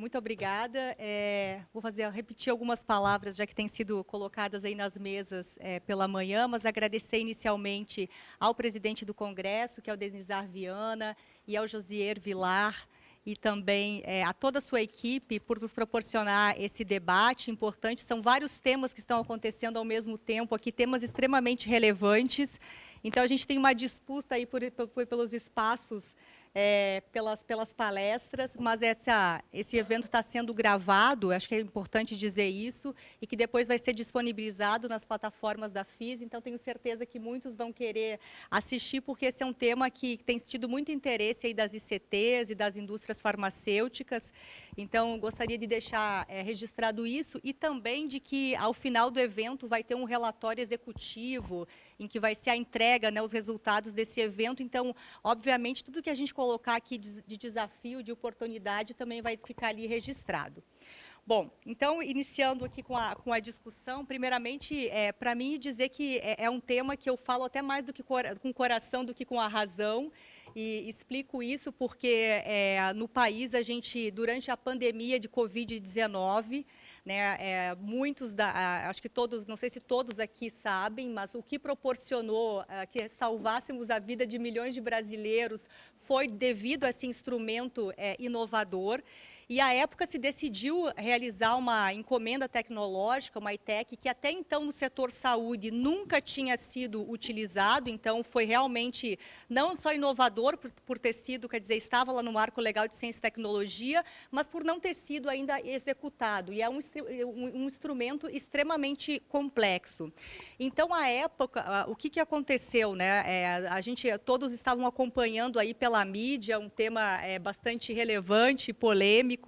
muito obrigada. Vou repetir algumas palavras, já que têm sido colocadas aí nas mesas pela manhã, mas agradecer inicialmente ao presidente do Congresso, que é o Denizar Viana, e ao Josier Vilar, e também a toda a sua equipe por nos proporcionar esse debate importante. São vários temas que estão acontecendo ao mesmo tempo aqui, temas extremamente relevantes. Então, a gente tem uma disputa aí pelos espaços, pelas palestras, mas esse evento está sendo gravado, acho que é importante dizer isso, e que depois vai ser disponibilizado nas plataformas da FIS, então tenho certeza que muitos vão querer assistir, porque esse é um tema que tem tido muito interesse aí das ICTs e das indústrias farmacêuticas, então gostaria de deixar registrado isso, e também de que, ao final do evento, vai ter um relatório executivo, em que vai ser a entrega, né, os resultados desse evento. Então, obviamente, tudo que a gente colocar aqui de desafio, de oportunidade, também vai ficar ali registrado. Bom, então, iniciando aqui com a discussão, primeiramente, para mim, dizer que é um tema que eu falo até mais do que com o coração do que com a razão, e explico isso porque no país, a gente, durante a pandemia de Covid-19, né, acho que todos, não sei se todos aqui sabem, mas o que proporcionou que salvássemos a vida de milhões de brasileiros foi devido a esse instrumento inovador. E, à época, se decidiu realizar uma encomenda tecnológica, uma ITEC, que até então no setor saúde nunca tinha sido utilizado, então foi realmente não só inovador por ter sido, quer dizer, estava lá no Marco Legal de Ciência e Tecnologia, mas por não ter sido ainda executado, e é um instrumento extremamente complexo. Então, à época, o que aconteceu, né? Todos estavam acompanhando aí pela mídia um tema bastante relevante, polêmico,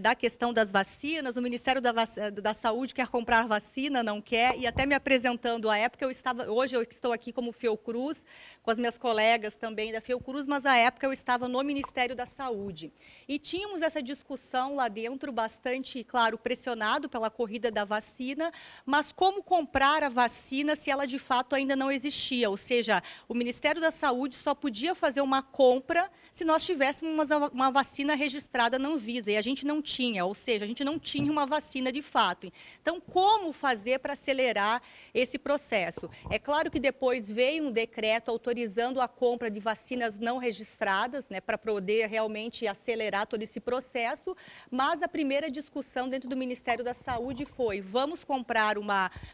da questão das vacinas. O Ministério da Saúde quer comprar vacina, não quer, e até me apresentando à época, hoje eu estou aqui como Fiocruz, com as minhas colegas também da Fiocruz, mas à época eu estava no Ministério da Saúde. E tínhamos essa discussão lá dentro, bastante, claro, pressionado pela corrida da vacina, mas como comprar a vacina se ela de fato ainda não existia, ou seja, o Ministério da Saúde só podia fazer uma compra se nós tivéssemos uma vacina registrada na Anvisa, e a gente não tinha, ou seja, a gente não tinha uma vacina de fato. Então, como fazer para acelerar esse processo? É claro que depois veio um decreto autorizando a compra de vacinas não registradas, né, para poder realmente acelerar todo esse processo, mas a primeira discussão dentro do Ministério da Saúde foi: vamos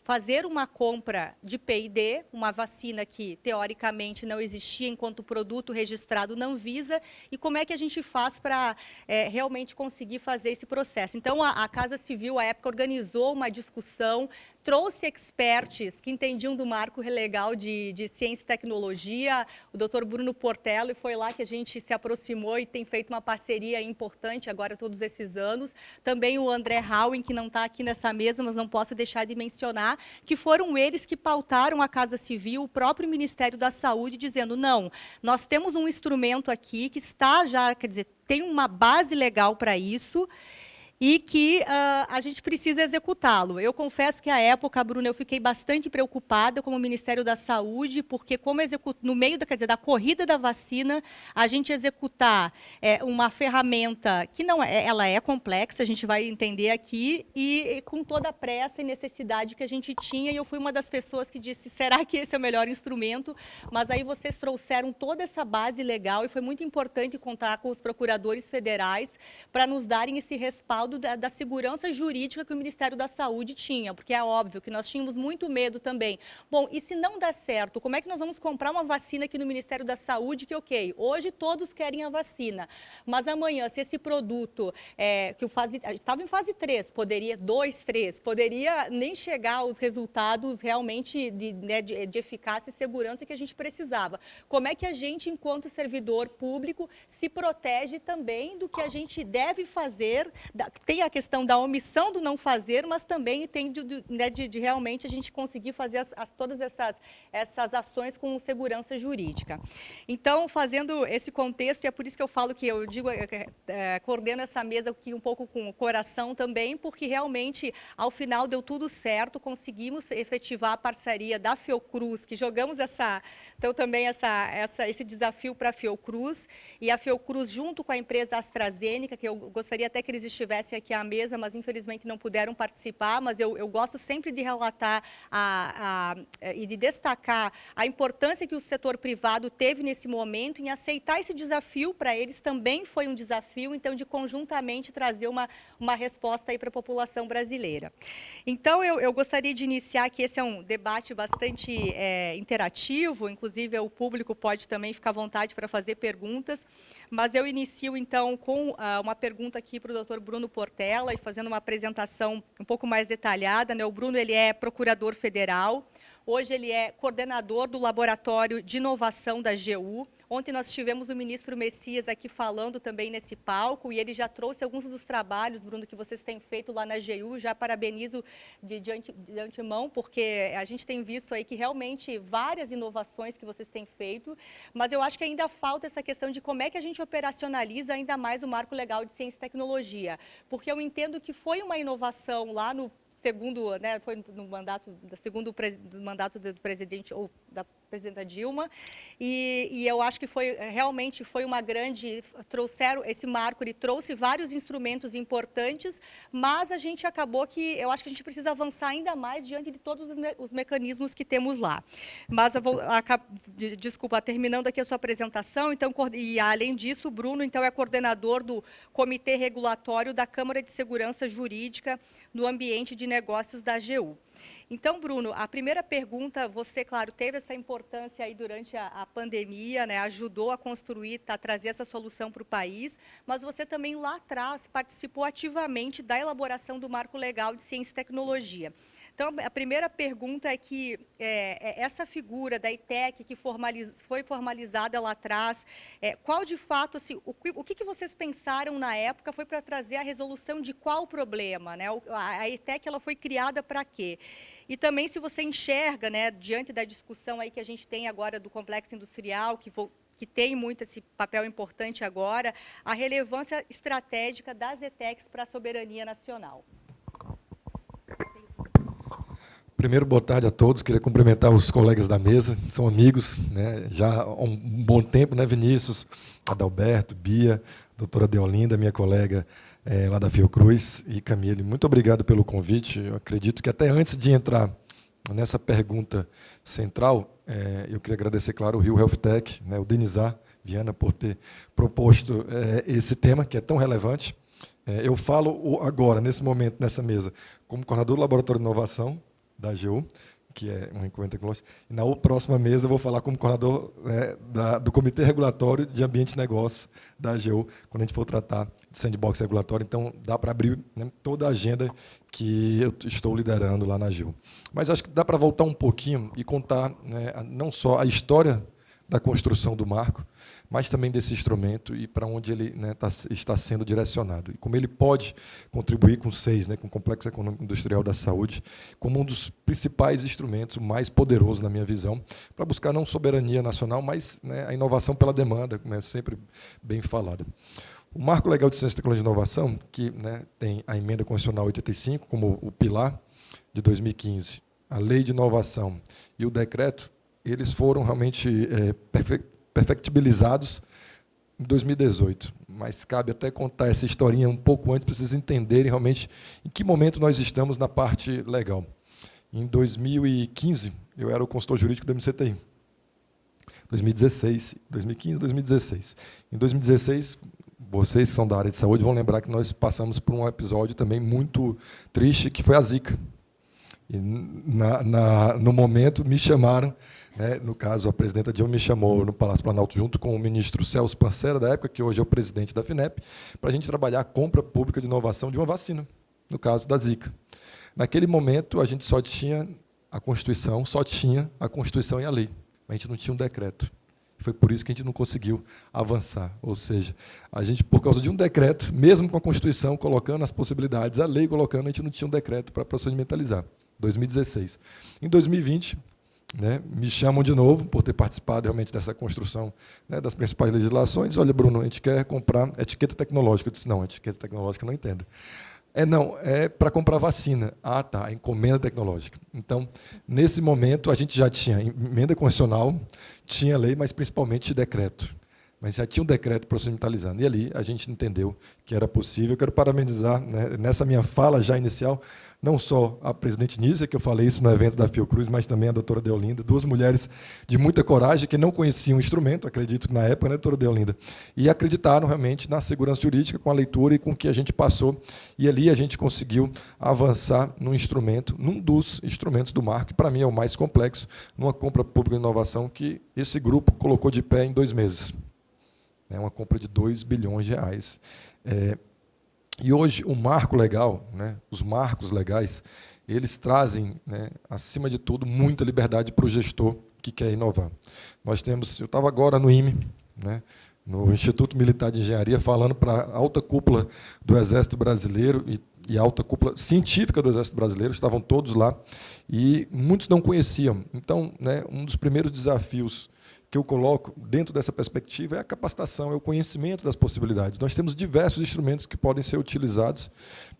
fazer uma compra de PID, uma vacina que teoricamente não existia enquanto produto registrado na Anvisa, e como é que a gente faz para realmente conseguir fazer esse processo. Então, a Casa Civil, à época, organizou uma discussão, trouxe experts que entendiam do marco legal de ciência e tecnologia, o doutor Bruno Portela, e foi lá que a gente se aproximou e tem feito uma parceria importante agora todos esses anos. Também o André Howen, que não está aqui nessa mesa, mas não posso deixar de mencionar, que foram eles que pautaram a Casa Civil, o próprio Ministério da Saúde, dizendo: não, nós temos um instrumento aqui que está já, quer dizer, tem uma base legal para isso, e que a gente precisa executá-lo. Eu confesso que, à época, Bruna, eu fiquei bastante preocupada como Ministério da Saúde, porque no meio da corrida da vacina, a gente executar uma ferramenta que não ela é complexa, a gente vai entender aqui, e com toda a pressa e necessidade que a gente tinha, e eu fui uma das pessoas que disse: será que esse é o melhor instrumento? Mas aí vocês trouxeram toda essa base legal, e foi muito importante contar com os procuradores federais para nos darem esse respaldo da segurança jurídica que o Ministério da Saúde tinha, porque é óbvio que nós tínhamos muito medo também. Bom, e se não der certo, como é que nós vamos comprar uma vacina aqui no Ministério da Saúde que, ok, hoje todos querem a vacina, mas amanhã, se esse produto, estava em fase 3, poderia, 2, 3, poderia nem chegar aos resultados realmente de eficácia e segurança que a gente precisava. Como é que a gente, enquanto servidor público, se protege também do que a gente deve fazer? Tem a questão da omissão do não fazer, mas também tem de realmente a gente conseguir fazer todas essas ações com segurança jurídica. Então, fazendo esse contexto, e é por isso que eu falo que eu digo, coordeno essa mesa aqui um pouco com o coração também, porque realmente, ao final, deu tudo certo, conseguimos efetivar a parceria da Fiocruz, que jogamos também esse desafio para a Fiocruz, e a Fiocruz, junto com a empresa AstraZeneca, que eu gostaria até que eles estivessem estivessem aqui à mesa, mas infelizmente não puderam participar, mas eu gosto sempre de relatar e de destacar a importância que o setor privado teve nesse momento em aceitar esse desafio. Para eles também foi um desafio, então, de conjuntamente trazer uma resposta aí para a população brasileira. Então, eu gostaria de iniciar aqui, esse é um debate bastante interativo, inclusive o público pode também ficar à vontade para fazer perguntas, mas eu inicio, então, com uma pergunta aqui para o Dr. Bruno Portela, e fazendo uma apresentação um pouco mais detalhada, né? O Bruno, ele é procurador federal, hoje ele é coordenador do Laboratório de Inovação da AGU. Ontem nós tivemos o ministro Messias aqui falando também nesse palco, e ele já trouxe alguns dos trabalhos, Bruno, que vocês têm feito lá na AGU. Já parabenizo de antemão, porque a gente tem visto aí que realmente várias inovações que vocês têm feito, mas eu acho que ainda falta essa questão de como é que a gente operacionaliza ainda mais o Marco Legal de Ciência e Tecnologia, porque eu entendo que foi uma inovação lá no segundo, né, foi no mandato do mandato do presidente ou da presidenta Dilma, e eu acho que realmente foi uma grande, trouxeram esse marco, ele trouxe vários instrumentos importantes, mas a gente acabou que, eu acho que a gente precisa avançar ainda mais diante de todos os mecanismos que temos lá. Mas eu vou, desculpa, terminando aqui a sua apresentação, então, e além disso, o Bruno, então, é coordenador do Comitê Regulatório da Câmara de Segurança Jurídica no Ambiente de Negócios da AGU. Então, Bruno, a primeira pergunta, você, claro, teve essa importância aí durante a pandemia, né, ajudou a construir, a trazer essa solução para o país, mas você também lá atrás participou ativamente da elaboração do Marco Legal de Ciência e Tecnologia. Então, a primeira pergunta é que essa figura da ITEC que foi formalizada lá atrás, qual de fato, assim, o que vocês pensaram na época foi para trazer a resolução de qual problema, né? A ITEC ela foi criada para quê? E também se você enxerga, né, diante da discussão aí que a gente tem agora do complexo industrial, que tem muito esse papel importante agora, a relevância estratégica das ETECs para a soberania nacional. Primeiro, boa tarde a todos. Queria cumprimentar os colegas da mesa, são amigos, né, já há um bom tempo, né, Vinícius, Adalberto, Bia, doutora Deolinda, minha colega lá da Fiocruz, e Camille. Muito obrigado pelo convite. Eu acredito que até antes de entrar nessa pergunta central, eu queria agradecer, claro, o Rio Health Tech, né, o Denizar Viana, por ter proposto esse tema, que é tão relevante. Eu falo agora, nesse momento, nessa mesa, como coordenador do Laboratório de Inovação da AGU, que é um encontro tecnológico, e na próxima mesa eu vou falar como coordenador do Comitê Regulatório de Ambiente e Negócios da AGU, quando a gente for tratar de sandbox regulatório. Então, dá para abrir, né, toda a agenda que eu estou liderando lá na AGU. Mas acho que dá para voltar um pouquinho e contar, né, não só a história da construção do marco, mas também desse instrumento e para onde ele, né, está sendo direcionado. E como ele pode contribuir com o SEIS, né, com o Complexo Econômico Industrial da Saúde, como um dos principais instrumentos, o mais poderoso, na minha visão, para buscar não soberania nacional, mas, né, a inovação pela demanda, como é sempre bem falado. O Marco Legal de Ciência, Tecnologia e Inovação, que, né, tem a Emenda Constitucional 85 como o pilar de 2015, a Lei de Inovação e o decreto, eles foram realmente perfectibilizados em 2018, mas cabe até contar essa historinha um pouco antes, para vocês entenderem realmente em que momento nós estamos na parte legal. Em 2015, eu era o consultor jurídico do MCTI. 2015, 2016. Em 2016, vocês que são da área de saúde vão lembrar que nós passamos por um episódio também muito triste, que foi a Zika. E no momento, me chamaram, né, no caso, a presidenta Dilma me chamou no Palácio Planalto, junto com o ministro Celso Pancera, da época, que hoje é o presidente da FINEP, para a gente trabalhar a compra pública de inovação de uma vacina, no caso da Zika. Naquele momento, a gente só tinha a Constituição e a lei. A gente não tinha um decreto. Foi por isso que a gente não conseguiu avançar. Ou seja, a gente, por causa de um decreto, mesmo com a Constituição colocando as possibilidades, a lei colocando, a gente não tinha um decreto para procedimentalizar. 2016. Em 2020, né, me chamam de novo, por ter participado realmente dessa construção, né, das principais legislações. Olha, Bruno, a gente quer comprar etiqueta tecnológica. Eu disse, não, etiqueta tecnológica eu não entendo. Não, é para comprar vacina. Ah, tá, encomenda tecnológica. Então, nesse momento, a gente já tinha emenda constitucional, tinha lei, mas principalmente decreto. mas já tinha um decreto procedimentalizando. E ali a gente entendeu que era possível. Eu quero parabenizar, né, nessa minha fala já inicial, não só a presidente Nízia, que eu falei isso no evento da Fiocruz, mas também a doutora Deolinda, duas mulheres de muita coragem, que não conheciam o instrumento, acredito que na época, né, doutora Deolinda, e acreditaram realmente na segurança jurídica com a leitura e com o que a gente passou. E ali a gente conseguiu avançar num instrumento, num dos instrumentos do marco, que para mim é o mais complexo, numa compra pública de inovação que esse grupo colocou de pé em 2 meses. É uma compra de 2 bilhões de reais. E hoje o marco legal, né, os marcos legais, eles trazem, né, acima de tudo, muita liberdade para o gestor que quer inovar. Nós temos, eu estava agora no IME, né, no Instituto Militar de Engenharia, falando para a alta cúpula do Exército Brasileiro e a alta cúpula científica do Exército Brasileiro, estavam todos lá, e muitos não conheciam. Então, né, um dos primeiros desafios que eu coloco dentro dessa perspectiva é a capacitação, é o conhecimento das possibilidades. Nós temos diversos instrumentos que podem ser utilizados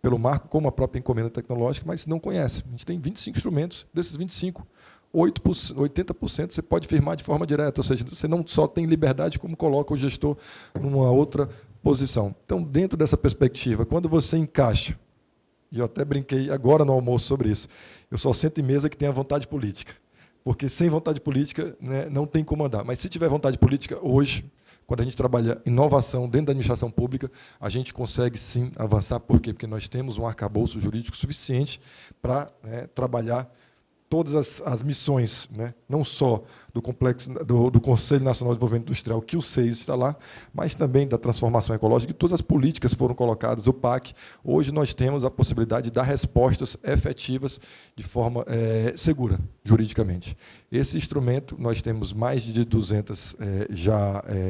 pelo marco, como a própria encomenda tecnológica, mas não conhece. A gente tem 25 instrumentos, desses 25, 80% você pode firmar de forma direta, ou seja, você não só tem liberdade, como coloca o gestor numa outra posição. Então, dentro dessa perspectiva, quando você encaixa, e eu até brinquei agora no almoço sobre isso, eu só sento em mesa que tem a vontade política. Porque sem vontade política, né, não tem como andar. Mas se tiver vontade política, hoje, quando a gente trabalha inovação dentro da administração pública, a gente consegue sim avançar. Por quê? Porque nós temos um arcabouço jurídico suficiente para, né, trabalhar todas as missões, né, não só do complexo do Conselho Nacional de Desenvolvimento Industrial, que o SEIS está lá, mas também da transformação ecológica, e todas as políticas foram colocadas, o PAC. Hoje nós temos a possibilidade de dar respostas efetivas de forma segura, juridicamente. Esse instrumento, nós temos mais de 200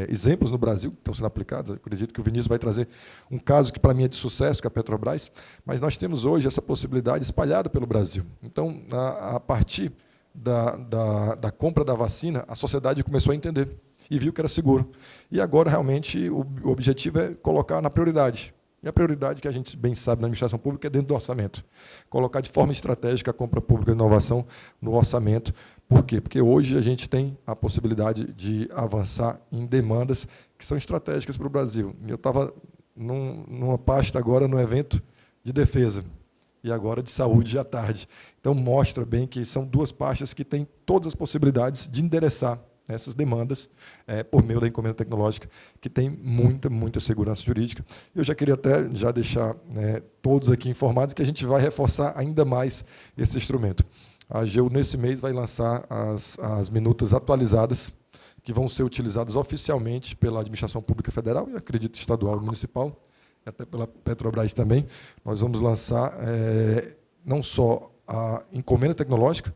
exemplos no Brasil que estão sendo aplicados. Eu acredito que o Vinícius vai trazer um caso que, para mim, é de sucesso, que é a Petrobras, mas nós temos hoje essa possibilidade espalhada pelo Brasil. Então, a partir da compra da vacina, a sociedade começou a entender e viu que era seguro. E agora, realmente, o objetivo é colocar na prioridade. E a prioridade, que a gente bem sabe na administração pública, é dentro do orçamento. Colocar de forma estratégica a compra pública de inovação no orçamento. Por quê? Porque hoje a gente tem a possibilidade de avançar em demandas que são estratégicas para o Brasil. Eu estava numa pasta agora, no evento de defesa, e agora de saúde à tarde. Então, mostra bem que são 2 pastas que têm todas as possibilidades de endereçar essas demandas por meio da encomenda tecnológica, que tem muita segurança jurídica. Eu já queria até já deixar, né, todos aqui informados que a gente vai reforçar ainda mais esse instrumento. A AGU, nesse mês, vai lançar as minutas atualizadas, que vão ser utilizadas oficialmente pela Administração Pública Federal, e acredito estadual e municipal, até pela Petrobras também. Nós vamos lançar não só a encomenda tecnológica,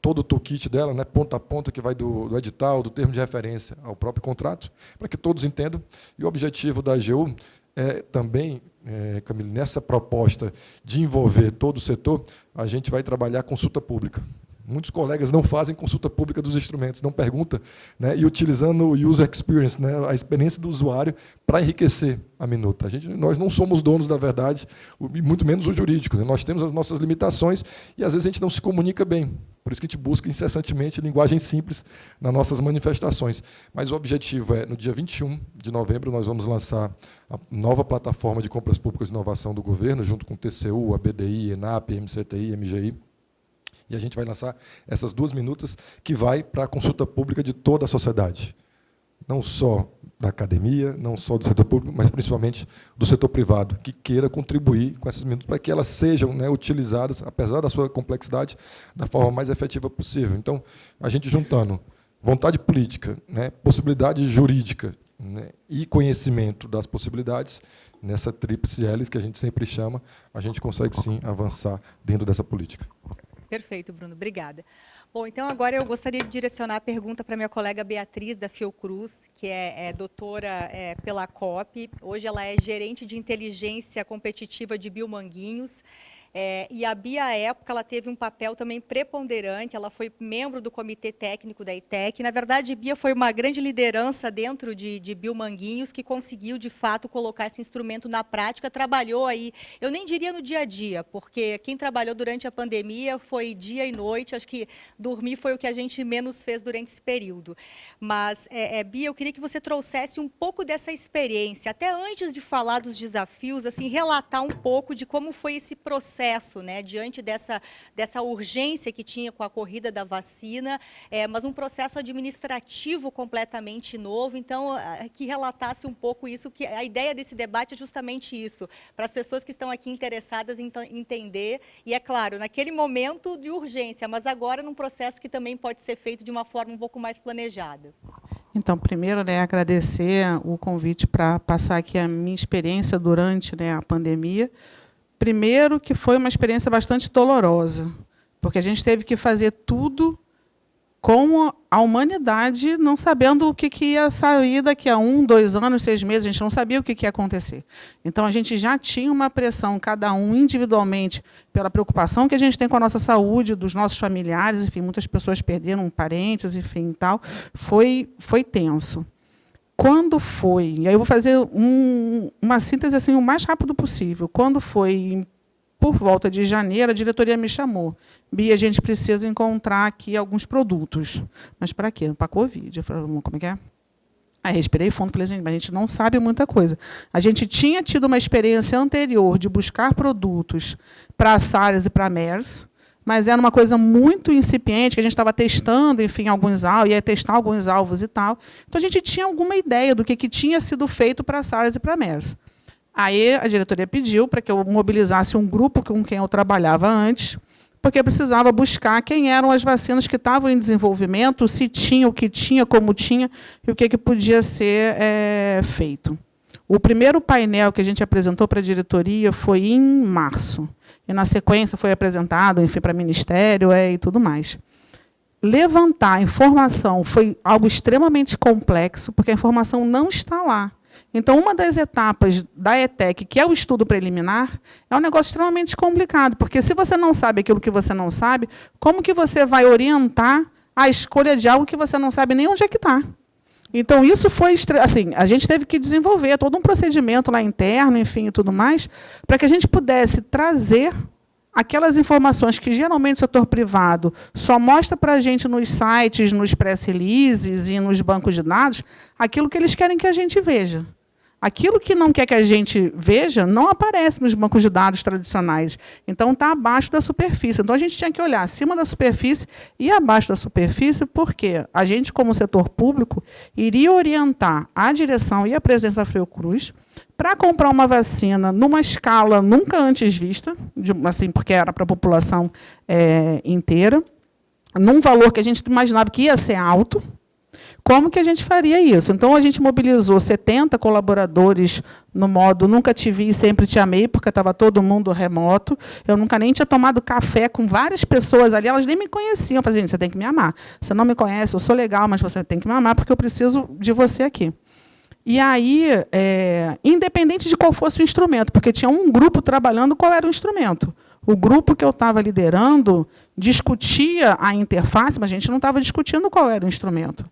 todo o toolkit dela, né, ponta a ponta, que vai do edital, do termo de referência ao próprio contrato, para que todos entendam. E o objetivo da AGU é também, Camille, nessa proposta de envolver todo o setor, a gente vai trabalhar consulta pública. Muitos colegas não fazem consulta pública dos instrumentos, não perguntam, né, e utilizando o user experience, né, a experiência do usuário, para enriquecer a minuta. Nós não somos donos da verdade, muito menos o jurídico, né? Nós temos as nossas limitações e, às vezes, a gente não se comunica bem. Por isso que a gente busca incessantemente linguagem simples nas nossas manifestações. Mas o objetivo é, no dia 21 de novembro, nós vamos lançar a nova plataforma de compras públicas de inovação do governo, junto com o TCU, a BDI, ENAP, MCTI, MGI. E a gente vai lançar essas 2 minutas que vai para a consulta pública de toda a sociedade. Não só da academia, não só do setor público, mas principalmente do setor privado, que queira contribuir com essas minutas para que elas sejam, né, utilizadas, apesar da sua complexidade, da forma mais efetiva possível. Então, a gente juntando vontade política, né, possibilidade jurídica, né, e conhecimento das possibilidades, nessa tríplice hélice que a gente sempre chama, a gente consegue, sim, avançar dentro dessa política. Perfeito, Bruno. Obrigada. Bom, então agora eu gostaria de direcionar a pergunta para minha colega Beatriz, da Fiocruz, que é doutora pela COP. Hoje ela é gerente de inteligência competitiva de Biomanguinhos. E a Bia, à época, ela teve um papel também preponderante, ela foi membro do comitê técnico da ETEC. Na verdade, Bia foi uma grande liderança dentro de Biomanguinhos, que conseguiu, de fato, colocar esse instrumento na prática, trabalhou aí, eu nem diria no dia a dia, porque quem trabalhou durante a pandemia foi dia e noite, acho que dormir foi o que a gente menos fez durante esse período. Mas, Bia, eu queria que você trouxesse um pouco dessa experiência, até antes de falar dos desafios, assim, relatar um pouco de como foi esse processo, né, diante dessa urgência que tinha com a corrida da vacina, mas um processo administrativo completamente novo. Então, que relatasse um pouco isso, que a ideia desse debate é justamente isso, para as pessoas que estão aqui interessadas em entender, e é claro, naquele momento de urgência, mas agora num processo que também pode ser feito de uma forma um pouco mais planejada. Então, primeiro, agradecer o convite para passar aqui a minha experiência durante, a pandemia. Primeiro, que foi uma experiência bastante dolorosa, porque a gente teve que fazer tudo com a humanidade, não sabendo o que ia sair daqui a 1, 2 anos, 6 meses, a gente não sabia o que ia acontecer. Então, a gente já tinha uma pressão, cada um individualmente, pela preocupação que a gente tem com a nossa saúde, dos nossos familiares, enfim, muitas pessoas perderam parentes, enfim, tal. Foi tenso. Quando foi, e aí eu vou fazer uma síntese assim, o mais rápido possível, quando foi por volta de janeiro, a diretoria me chamou. Bia, a gente precisa encontrar aqui alguns produtos. Mas para quê? Para a Covid. Eu falei, como é que é? Aí respirei fundo e falei, gente, mas a gente não sabe muita coisa. A gente tinha tido uma experiência anterior de buscar produtos para a SARS e para a MERS, mas era uma coisa muito incipiente, que a gente estava testando, enfim, alguns alvos, ia testar alguns alvos e tal. Então, a gente tinha alguma ideia do que tinha sido feito para a SARS e para a MERS. Aí a diretoria pediu para que eu mobilizasse um grupo com quem eu trabalhava antes, porque eu precisava buscar quem eram as vacinas que estavam em desenvolvimento, se tinha, o que tinha, como tinha, e o que podia ser feito. O primeiro painel que a gente apresentou para a diretoria foi em março. E, na sequência, foi apresentado, enfim, para o Ministério e tudo mais. Levantar a informação foi algo extremamente complexo, porque a informação não está lá. Então, uma das etapas da ETEC, que é o estudo preliminar, é um negócio extremamente complicado, porque se você não sabe aquilo que você não sabe, como que você vai orientar a escolha de algo que você não sabe nem onde é que está? Então, isso foi... assim, a gente teve que desenvolver todo um procedimento lá interno, enfim, e tudo mais, para que a gente pudesse trazer aquelas informações que, geralmente, o setor privado só mostra para a gente nos sites, nos press releases e nos bancos de dados, aquilo que eles querem que a gente veja. Aquilo que não quer que a gente veja não aparece nos bancos de dados tradicionais. Então, está abaixo da superfície. Então, a gente tinha que olhar acima da superfície e abaixo da superfície, porque a gente, como setor público, iria orientar a direção e a presidência da Fiocruz para comprar uma vacina numa escala nunca antes vista, assim, porque era para a população inteira, num valor que a gente imaginava que ia ser alto. Como que a gente faria isso? Então, a gente mobilizou 70 colaboradores no modo nunca te vi e sempre te amei, porque estava todo mundo remoto. Eu nunca nem tinha tomado café com várias pessoas ali, elas nem me conheciam. Eu falei, gente, você tem que me amar. Você não me conhece, eu sou legal, mas você tem que me amar, porque eu preciso de você aqui. E aí, independente de qual fosse o instrumento, porque tinha um grupo trabalhando qual era o instrumento. O grupo que eu estava liderando discutia a interface, mas a gente não estava discutindo qual era o instrumento.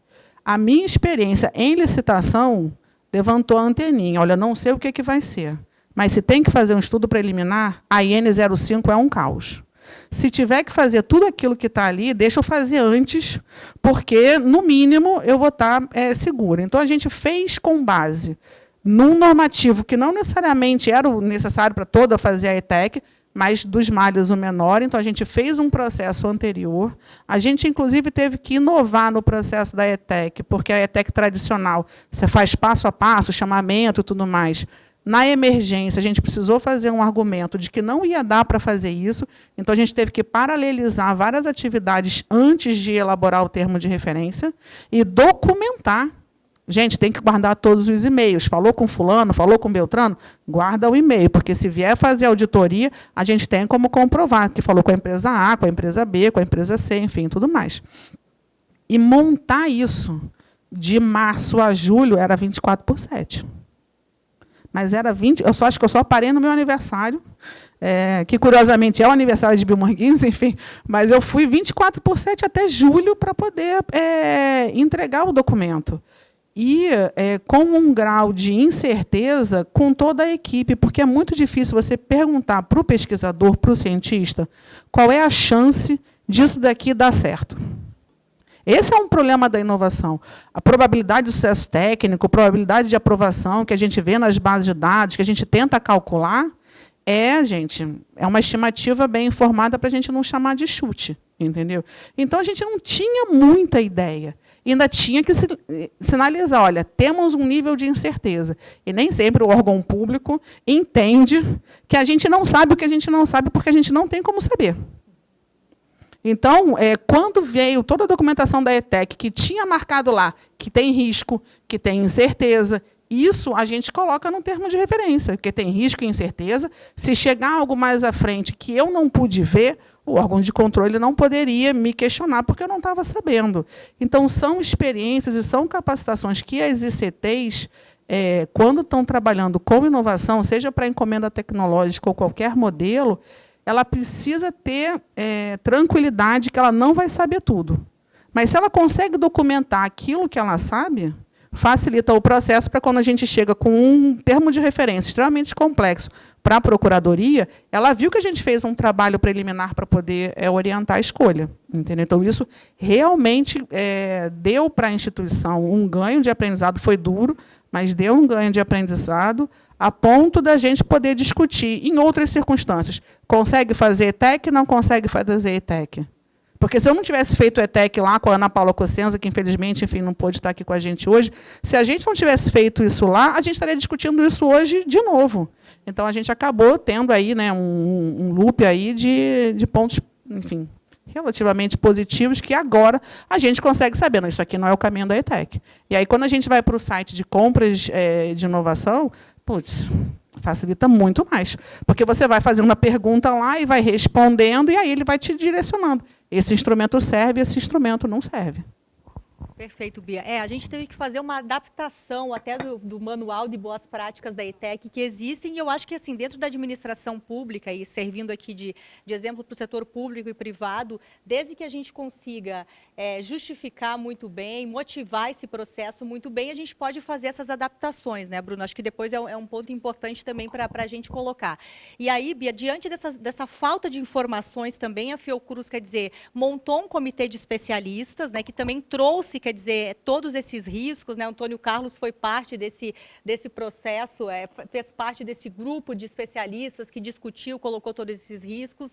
A minha experiência em licitação levantou a anteninha. Olha, não sei o que vai ser, mas se tem que fazer um estudo preliminar, a IN05 é um caos. Se tiver que fazer tudo aquilo que está ali, deixa eu fazer antes, porque, no mínimo, eu vou estar segura. Então, a gente fez com base num normativo que não necessariamente era o necessário para toda fazer a ETEC, mas dos males o menor. Então, a gente fez um processo anterior. A gente, inclusive, teve que inovar no processo da ETEC, porque a ETEC tradicional, você faz passo a passo, chamamento e tudo mais. Na emergência, a gente precisou fazer um argumento de que não ia dar para fazer isso, então a gente teve que paralelizar várias atividades antes de elaborar o termo de referência e documentar. Gente, tem que guardar todos os e-mails. Falou com fulano, falou com Beltrano, guarda o e-mail, porque se vier fazer auditoria, a gente tem como comprovar que falou com a empresa A, com a empresa B, com a empresa C, enfim, tudo mais. E montar isso de março a julho era 24/7. mas era 20, acho que eu só parei no meu aniversário, que curiosamente é o aniversário de Bill Morguins, enfim, mas eu fui 24/7 até julho para poder entregar o documento. E com um grau de incerteza com toda a equipe, porque é muito difícil você perguntar para o pesquisador, para o cientista, qual é a chance disso daqui dar certo. Esse é um problema da inovação. A probabilidade de sucesso técnico, a probabilidade de aprovação que a gente vê nas bases de dados, que a gente tenta calcular, é uma estimativa bem informada para a gente não chamar de chute, entendeu? Então, a gente não tinha muita ideia. Ainda tinha que sinalizar, olha, temos um nível de incerteza. E nem sempre o órgão público entende que a gente não sabe o que a gente não sabe, porque a gente não tem como saber. Então, quando veio toda a documentação da ETEC, que tinha marcado lá que tem risco, que tem incerteza, isso a gente coloca no termo de referência, porque tem risco e incerteza. Se chegar algo mais à frente que eu não pude ver, o órgão de controle não poderia me questionar, porque eu não estava sabendo. Então, são experiências e são capacitações que as ICTs, quando estão trabalhando com inovação, seja para encomenda tecnológica ou qualquer modelo, ela precisa ter tranquilidade que ela não vai saber tudo. Mas, se ela consegue documentar aquilo que ela sabe, facilita o processo para quando a gente chega com um termo de referência extremamente complexo para a Procuradoria, ela viu que a gente fez um trabalho preliminar para poder orientar a escolha. Entendeu? Então, isso realmente deu para a instituição um ganho de aprendizado, foi duro, mas deu um ganho de aprendizado a ponto da gente poder discutir em outras circunstâncias. Consegue fazer ETEC, não consegue fazer ETEC? Porque se eu não tivesse feito o ETEC lá com a Ana Paula Cossenza, que infelizmente, enfim, não pôde estar aqui com a gente hoje, se a gente não tivesse feito isso lá, a gente estaria discutindo isso hoje de novo. Então, a gente acabou tendo aí, né, um loop aí de pontos, enfim, relativamente positivos, que agora a gente consegue saber, não, isso aqui não é o caminho da ETEC. E aí, quando a gente vai para o site de compras de inovação, putz, facilita muito mais. Porque você vai fazendo uma pergunta lá e vai respondendo, e aí ele vai te direcionando. Esse instrumento serve, esse instrumento não serve. Perfeito, Bia. A gente teve que fazer uma adaptação até do manual de boas práticas da ETEC que existem, e eu acho que assim, dentro da administração pública, e servindo aqui de exemplo para o setor público e privado, desde que a gente consiga justificar muito bem, motivar esse processo muito bem, a gente pode fazer essas adaptações, né, Bruno? Acho que depois é um ponto importante também para a gente colocar. E aí, Bia, diante dessa falta de informações também, a Fiocruz, quer dizer, montou um comitê de especialistas, né, que também trouxe, quer dizer, todos esses riscos, né? Antônio Carlos foi parte desse processo, fez parte desse grupo de especialistas que discutiu, colocou todos esses riscos.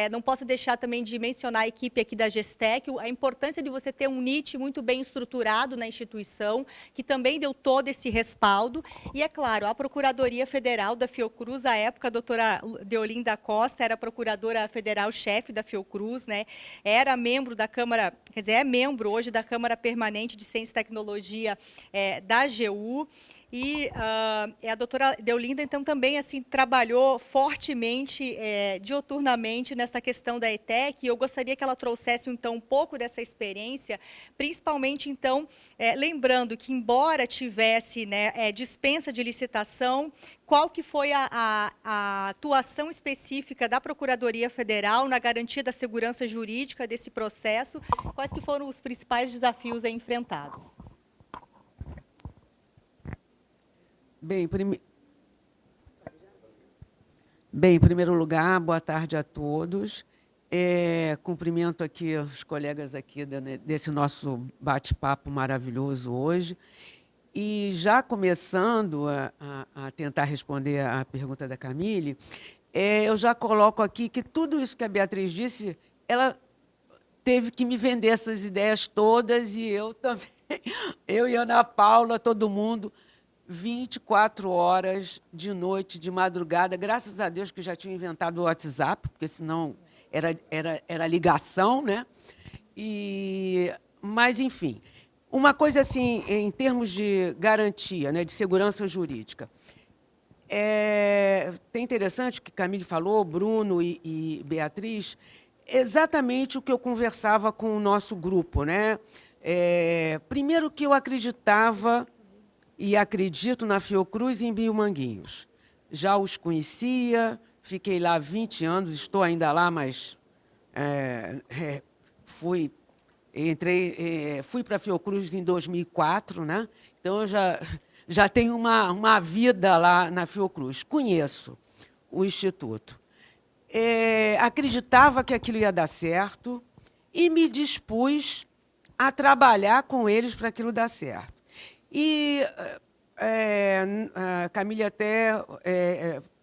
Não posso deixar também de mencionar a equipe aqui da Gestec, a importância de você ter um NIT muito bem estruturado na instituição, que também deu todo esse respaldo. E, é claro, a Procuradoria Federal da Fiocruz, à época, a doutora Deolinda Costa era procuradora federal-chefe da Fiocruz, né? Era membro da Câmara, quer dizer, é membro hoje da Câmara Permanente de Ciência e Tecnologia da AGU. E a doutora Deolinda, então, também assim, trabalhou fortemente, dioturnamente, nessa questão da ETEC, e eu gostaria que ela trouxesse, então, um pouco dessa experiência, principalmente, então, lembrando que, embora tivesse, né, dispensa de licitação, qual que foi a atuação específica da Procuradoria Federal na garantia da segurança jurídica desse processo, quais que foram os principais desafios aí enfrentados? Bem, em primeiro lugar, boa tarde a todos. Cumprimento aqui os colegas aqui desse nosso bate-papo maravilhoso hoje. E já começando a tentar responder à pergunta da Camille, eu já coloco aqui que tudo isso que a Beatriz disse, ela teve que me vender essas ideias todas, e eu também, eu e Ana Paula, todo mundo, 24 horas de noite, de madrugada, graças a Deus que já tinha inventado o WhatsApp, porque senão era ligação, né? Mas, enfim, uma coisa assim, em termos de garantia, né, de segurança jurídica, é interessante o que Camille falou, Bruno e Beatriz, exatamente o que eu conversava com o nosso grupo, né? Primeiro que eu acreditava e acredito na Fiocruz e em Biomanguinhos. Já os conhecia, fiquei lá 20 anos, estou ainda lá, mas fui para a Fiocruz em 2004, né? Então eu já tenho uma vida lá na Fiocruz. Conheço o Instituto. Acreditava que aquilo ia dar certo e me dispus a trabalhar com eles para aquilo dar certo. E a Camille até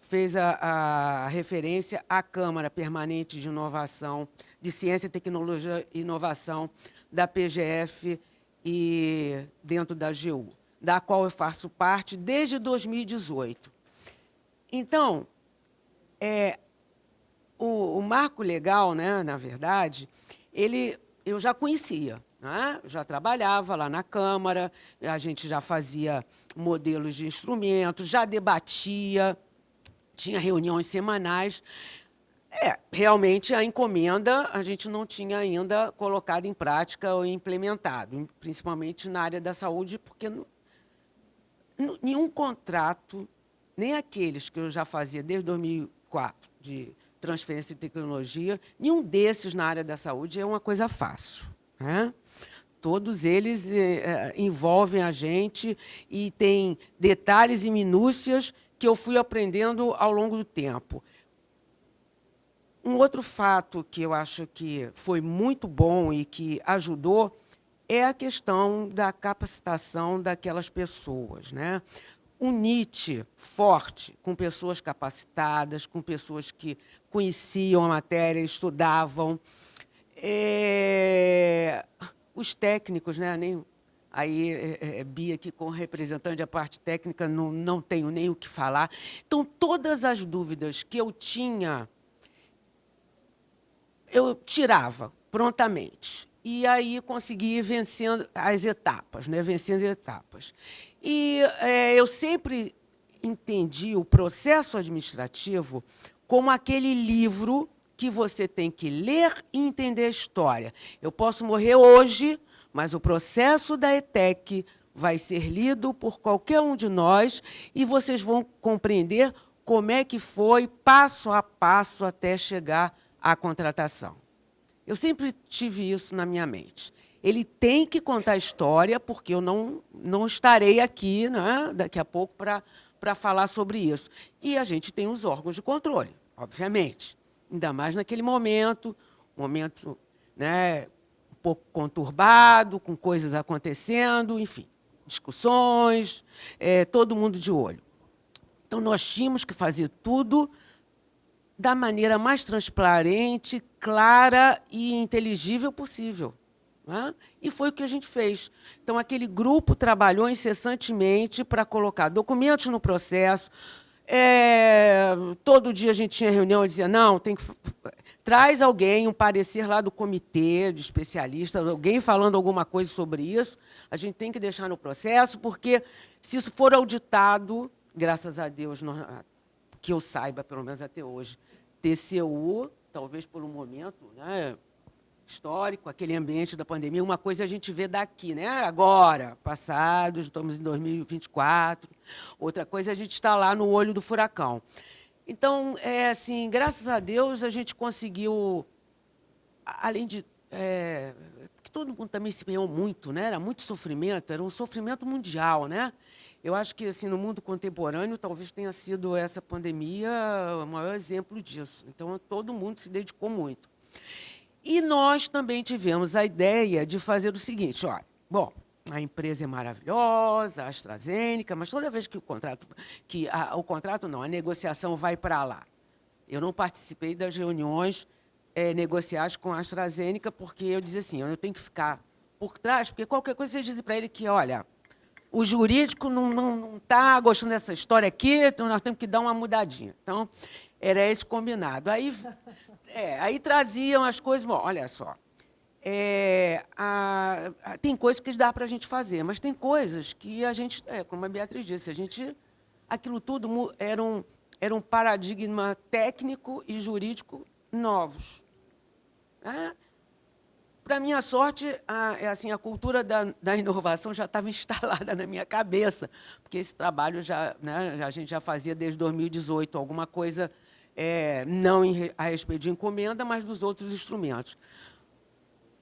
fez a referência à Câmara Permanente de Inovação, de Ciência, Tecnologia e Inovação da PGF e dentro da AGU, da qual eu faço parte desde 2018. Então, o marco legal, né, na verdade, eu já conhecia. Né? Já trabalhava lá na Câmara, a gente já fazia modelos de instrumentos, já debatia, tinha reuniões semanais. Realmente, a encomenda a gente não tinha ainda colocado em prática ou implementado, principalmente na área da saúde, porque nenhum contrato, nem aqueles que eu já fazia desde 2004, de transferência de tecnologia, nenhum desses na área da saúde é uma coisa fácil. Né? Todos eles envolvem a gente e tem detalhes e minúcias que eu fui aprendendo ao longo do tempo. Um outro fato que eu acho que foi muito bom e que ajudou é a questão da capacitação daquelas pessoas. Né? Um NIT forte, com pessoas capacitadas, com pessoas que conheciam a matéria, estudavam. Os técnicos, né? Aí, Bia, aqui com representante da parte técnica, não tenho nem o que falar. Então, todas as dúvidas que eu tinha, eu tirava prontamente. E aí consegui ir vencendo as etapas, né? Vencendo as etapas. E eu sempre entendi o processo administrativo como aquele livro que você tem que ler e entender a história. Eu posso morrer hoje, mas o processo da ETEC vai ser lido por qualquer um de nós e vocês vão compreender como é que foi, passo a passo, até chegar à contratação. Eu sempre tive isso na minha mente. Ele tem que contar a história, porque eu não estarei aqui, né, daqui a pouco para falar sobre isso. E a gente tem os órgãos de controle, obviamente. Ainda mais naquele momento, né, um pouco conturbado, com coisas acontecendo, enfim, discussões, todo mundo de olho. Então, nós tínhamos que fazer tudo da maneira mais transparente, clara e inteligível possível. Né? E foi o que a gente fez. Então, aquele grupo trabalhou incessantemente para colocar documentos no processo. Todo dia a gente tinha reunião e dizia, não, traz alguém, um parecer lá do comitê de especialistas, alguém falando alguma coisa sobre isso, a gente tem que deixar no processo, porque se isso for auditado, graças a Deus, que eu saiba, pelo menos até hoje, TCU, talvez por um momento, né, histórico, aquele ambiente da pandemia, uma coisa a gente vê daqui, né? Agora, passado, estamos em 2024, outra coisa a gente está lá no olho do furacão. Então, assim, graças a Deus, a gente conseguiu, além de... porque todo mundo também se empenhou muito, né? Era muito sofrimento, era um sofrimento mundial, né? Eu acho que, assim, no mundo contemporâneo, talvez tenha sido essa pandemia o maior exemplo disso. Então, todo mundo se dedicou muito. E nós também tivemos a ideia de fazer o seguinte, olha, bom, a empresa é maravilhosa, a AstraZeneca, mas toda vez que a negociação vai para lá. Eu não participei das reuniões negociais com a AstraZeneca, porque eu dizia assim, eu tenho que ficar por trás, porque qualquer coisa você diz para ele que, olha, o jurídico não está gostando dessa história aqui, então nós temos que dar uma mudadinha. Então, era esse combinado. Aí traziam as coisas, bom, olha só, tem coisas que dá para a gente fazer, mas tem coisas que a gente, como a Beatriz disse, aquilo tudo era um paradigma técnico e jurídico novos. Né? Para minha sorte, a cultura da inovação já estava instalada na minha cabeça, porque esse trabalho a gente já fazia desde 2018, alguma coisa não a respeito de encomenda, mas dos outros instrumentos.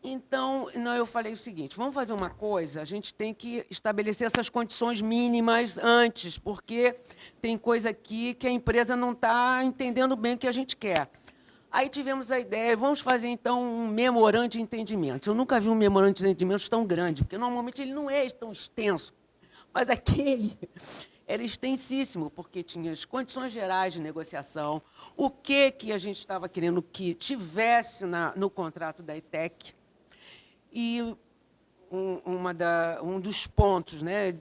Então, eu falei o seguinte, vamos fazer uma coisa, a gente tem que estabelecer essas condições mínimas antes, porque tem coisa aqui que a empresa não está entendendo bem o que a gente quer. Aí tivemos a ideia, vamos fazer, então, um memorando de entendimentos. Eu nunca vi um memorando de entendimentos tão grande, porque, normalmente, ele não é tão extenso, mas aquele era extensíssimo, porque tinha as condições gerais de negociação, o que a gente estava querendo que tivesse no contrato da ETEC, e um dos pontos, né,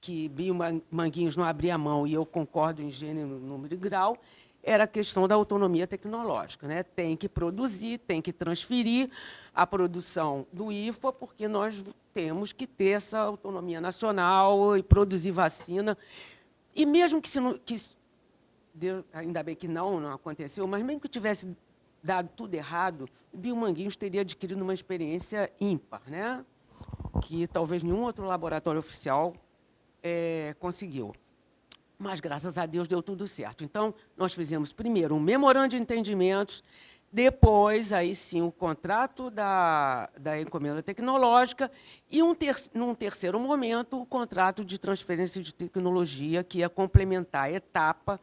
que Bio Manguinhos não abria mão, e eu concordo em gênero, número e grau, era a questão da autonomia tecnológica. Né? Tem que produzir, tem que transferir a produção do IFA, porque nós temos que ter essa autonomia nacional e produzir vacina. E mesmo ainda bem que não aconteceu, mas mesmo que tivesse dado tudo errado, Bio Manguinhos teria adquirido uma experiência ímpar, né? Que talvez nenhum outro laboratório oficial conseguiu. Mas, graças a Deus, deu tudo certo. Então, nós fizemos, primeiro, um memorando de entendimentos, depois, aí sim, o contrato da encomenda tecnológica e, num terceiro momento, o contrato de transferência de tecnologia, que ia complementar a etapa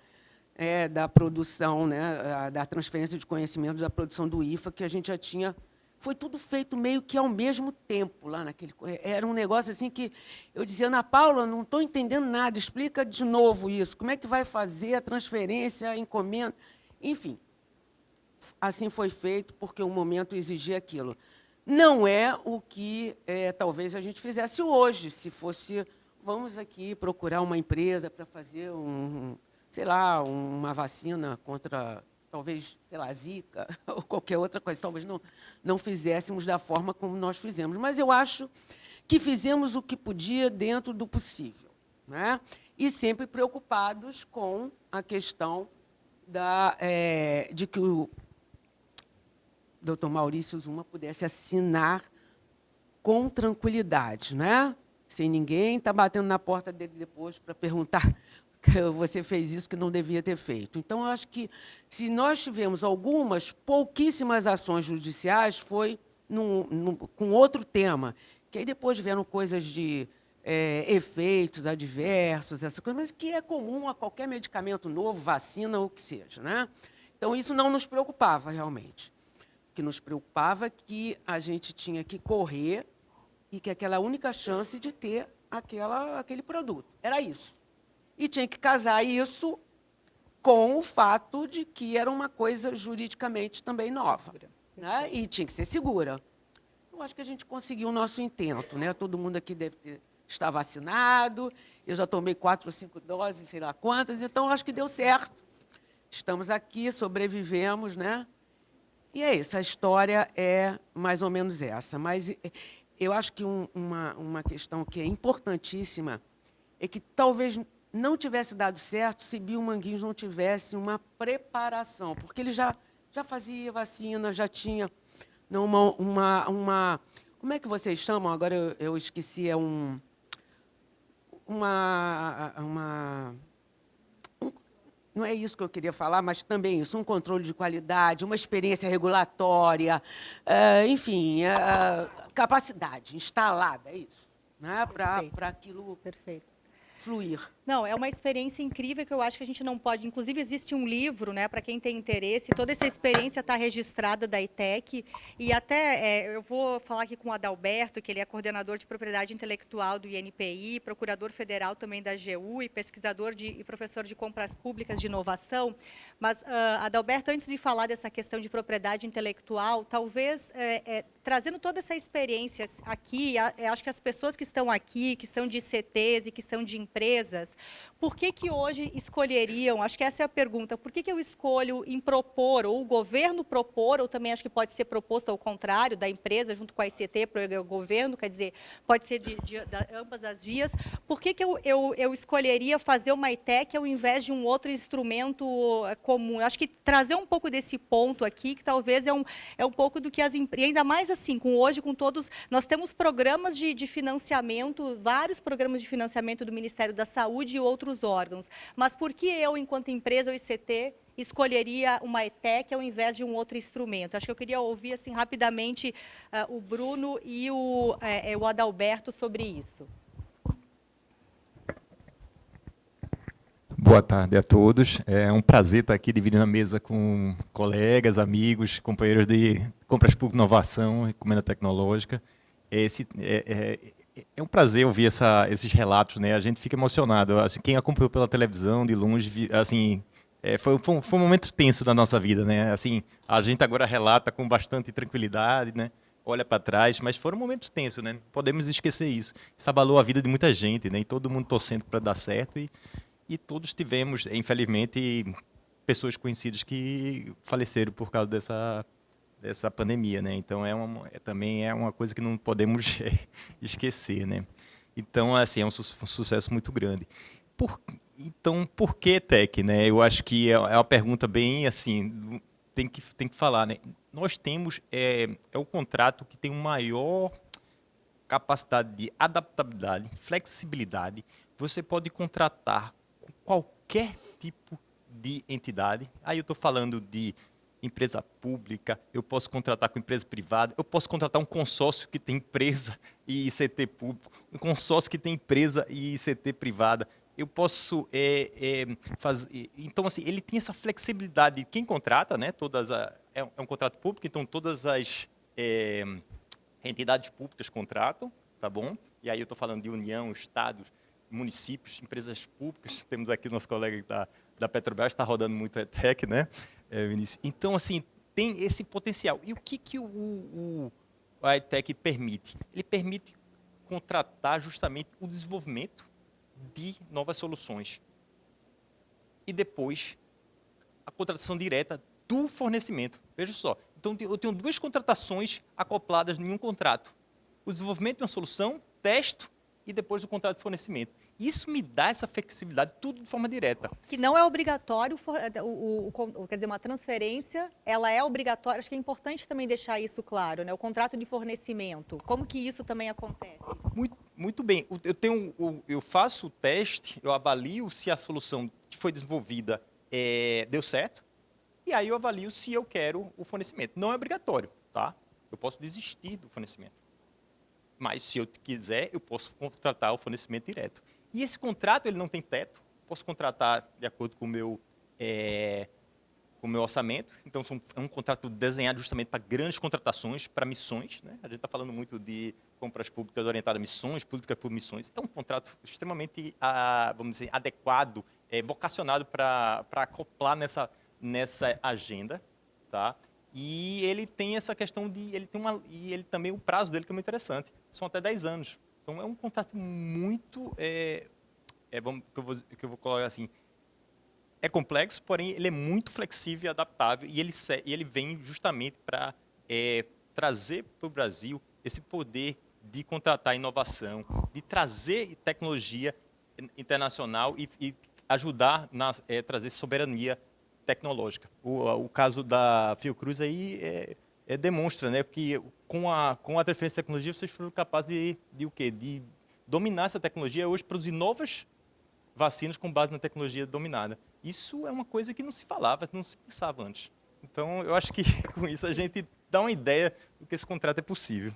da produção, né, da transferência de conhecimento da produção do IFA, que a gente já tinha. Foi tudo feito meio que ao mesmo tempo lá naquele. Era um negócio assim que eu dizia, Ana Paula, não estou entendendo nada, explica de novo isso. Como é que vai fazer a transferência, a encomenda? Enfim, assim foi feito, porque o momento exigia aquilo. Não é o que talvez a gente fizesse hoje, se fosse, vamos aqui procurar uma empresa para fazer sei lá, uma vacina contra, talvez, sei lá, Zika ou qualquer outra coisa. Talvez não fizéssemos da forma como nós fizemos. Mas eu acho que fizemos o que podia dentro do possível, né? E sempre preocupados com a questão de que o doutor Maurício Zuma pudesse assinar com tranquilidade, né? Sem ninguém estar batendo na porta dele depois para perguntar que você fez isso que não devia ter feito. Então, eu acho que, se nós tivemos pouquíssimas ações judiciais, foi com outro tema, que aí depois vieram coisas de efeitos adversos, essa coisa, mas que é comum a qualquer medicamento novo, vacina ou o que seja. Né? Então, isso não nos preocupava, realmente. O que nos preocupava é que a gente tinha que correr e que aquela única chance de ter aquele produto. Era isso. E tinha que casar isso com o fato de que era uma coisa juridicamente também nova. Né? E tinha que ser segura. Eu acho que a gente conseguiu o nosso intento. Né? Todo mundo aqui deve estar vacinado. Eu já tomei 4 ou 5 doses, sei lá quantas, então acho que deu certo. Estamos aqui, sobrevivemos. Né? E é isso, a história é mais ou menos essa. Mas eu acho que uma questão que é importantíssima é que talvez não tivesse dado certo se Bio Manguinhos não tivesse uma preparação, porque ele já fazia vacina, já tinha como é que vocês chamam? Agora eu esqueci, não é isso que eu queria falar, mas também isso, um controle de qualidade, uma experiência regulatória, enfim, capacidade instalada, é isso, né? Para aquilo fluir. Não, é uma experiência incrível que eu acho que a gente não pode... Inclusive, existe um livro, né, para quem tem interesse, toda essa experiência está registrada da ETEC, e até eu vou falar aqui com o Adalberto, que ele é coordenador de propriedade intelectual do INPI, procurador federal também da AGU e pesquisador e professor de compras públicas de inovação. Mas, Adalberto, antes de falar dessa questão de propriedade intelectual, talvez trazendo toda essa experiência aqui, acho que as pessoas que estão aqui, que são de CTs e que são de empresas, Por que que hoje escolheriam, acho que essa é a pergunta, por que que eu escolho em propor, ou o governo propor, ou também acho que pode ser proposto ao contrário, da empresa junto com a ICT para o governo, quer dizer, pode ser de ambas as vias, por que que eu escolheria fazer uma ETEC ao invés de um outro instrumento comum? Eu acho que trazer um pouco desse ponto aqui, que talvez é um pouco do que as empresas, ainda mais assim, hoje com todos, nós temos programas de financiamento, vários programas de financiamento do Ministério da Saúde e outros órgãos, mas por que eu, enquanto empresa, o ICT, escolheria uma ETEC ao invés de um outro instrumento? Acho que eu queria ouvir assim rapidamente o Bruno e o Adalberto sobre isso. Boa tarde a todos. É um prazer estar aqui dividindo a mesa com colegas, amigos, companheiros de compras públicas, inovação e encomenda tecnológica. É um prazer ouvir esses relatos, né? A gente fica emocionado. Assim, quem acompanhou pela televisão de longe, assim, foi um momento tenso da nossa vida, né? Assim, a gente agora relata com bastante tranquilidade, né? Olha para trás, mas foram momentos tensos, né? Não podemos esquecer isso. Isso abalou a vida de muita gente, né? E todo mundo torcendo para dar certo e todos tivemos, infelizmente, pessoas conhecidas que faleceram por causa dessa pandemia, né? Então também é uma coisa que não podemos esquecer, né? Então, assim, é um sucesso muito grande. Então, por que ETEC, né? Eu acho que é uma pergunta bem assim, tem que falar, né? Nós temos o contrato que tem maior capacidade de adaptabilidade, flexibilidade. Você pode contratar com qualquer tipo de entidade. Aí eu estou falando de empresa pública, eu posso contratar com empresa privada, eu posso contratar um consórcio que tem empresa e ICT público, um consórcio que tem empresa e ICT privada. Eu posso fazer... Então, assim, ele tem essa flexibilidade. Quem contrata, né, é um contrato público, então todas as entidades públicas contratam, tá bom? E aí eu estou falando de União, Estados, municípios, empresas públicas. Temos aqui nosso colega da Petrobras, está rodando muito a ETEC, né, Vinícius? Então, assim, tem esse potencial. E o que a ETEC permite? Ele permite contratar justamente o desenvolvimento de novas soluções. E depois, a contratação direta do fornecimento. Veja só. Então, eu tenho duas contratações acopladas em um contrato. O desenvolvimento de uma solução, testo, e depois o contrato de fornecimento. Isso me dá essa flexibilidade, tudo de forma direta. Que não é obrigatório, quer dizer, uma transferência, ela é obrigatória, acho que é importante também deixar isso claro, né? O contrato de fornecimento, como que isso também acontece? Muito bem, eu faço o teste, eu avalio se a solução que foi desenvolvida deu certo, e aí eu avalio se eu quero o fornecimento. Não é obrigatório, tá? Eu posso desistir do fornecimento. Mas, se eu quiser, eu posso contratar o fornecimento direto. E esse contrato ele não tem teto. Posso contratar de acordo com o meu orçamento. Então, é um contrato desenhado justamente para grandes contratações, para missões, né? A gente está falando muito de compras públicas orientadas a missões, políticas por missões. É um contrato extremamente, vamos dizer, adequado, vocacionado para acoplar nessa agenda, tá? E ele tem essa questão ele também o prazo dele que é muito interessante, são até 10 anos. Então é um contrato muito, que eu vou colocar assim, é complexo, porém ele é muito flexível e adaptável e ele vem justamente para trazer para o Brasil esse poder de contratar inovação, de trazer tecnologia internacional e ajudar a trazer soberania tecnológica. O caso da Fiocruz aí demonstra, né, que com a transferência de tecnologia vocês foram capazes de o quê? De dominar essa tecnologia, hoje produzir novas vacinas com base na tecnologia dominada. Isso é uma coisa que não se falava, não se pensava antes. Então, eu acho que com isso a gente dá uma ideia do que esse contrato é possível.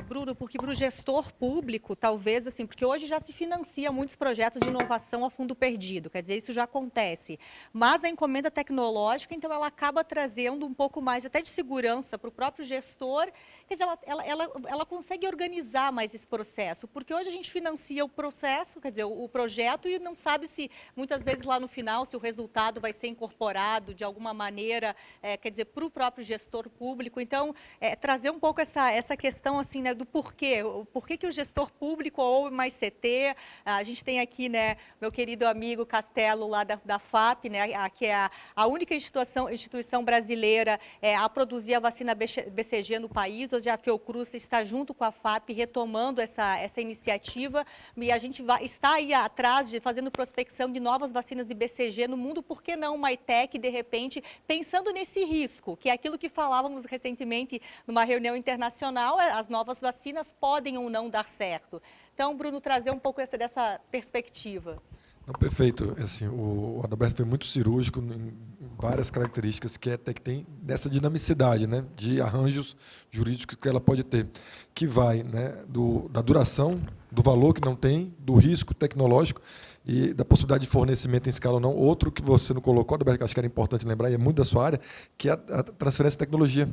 Bruno, porque para o gestor público, talvez, assim, porque hoje já se financia muitos projetos de inovação a fundo perdido, quer dizer, isso já acontece. Mas a encomenda tecnológica, então, ela acaba trazendo um pouco mais até de segurança para o próprio gestor, quer dizer, ela consegue organizar mais esse processo, porque hoje a gente financia o processo, quer dizer, o projeto, e não sabe se, muitas vezes lá no final, se o resultado vai ser incorporado de alguma maneira, quer dizer, para o próprio gestor público. Então, trazer um pouco essa questão assim, né, do porquê, por que o gestor público ou mais CT, a gente tem aqui, né, meu querido amigo Castelo lá da FAP, né, que é a única instituição brasileira a produzir a vacina BCG no país. Hoje a Fiocruz está junto com a FAP retomando essa iniciativa, e a gente está aí atrás, fazendo prospecção de novas vacinas de BCG no mundo. Por que não uma ITEC, de repente, pensando nesse risco, que é aquilo que falávamos recentemente numa reunião internacional, as novas vacinas podem ou não dar certo. Então, Bruno, trazer um pouco dessa perspectiva. Não, perfeito. Assim, o Adalberto foi muito cirúrgico em várias características que a ETEC tem dessa dinamicidade, né, de arranjos jurídicos que ela pode ter, que vai, né, da duração, do valor que não tem, do risco tecnológico e da possibilidade de fornecimento em escala ou não. Outro que você não colocou, Adalberto, que acho que era importante lembrar, e é muito da sua área, que é a transferência de tecnologia.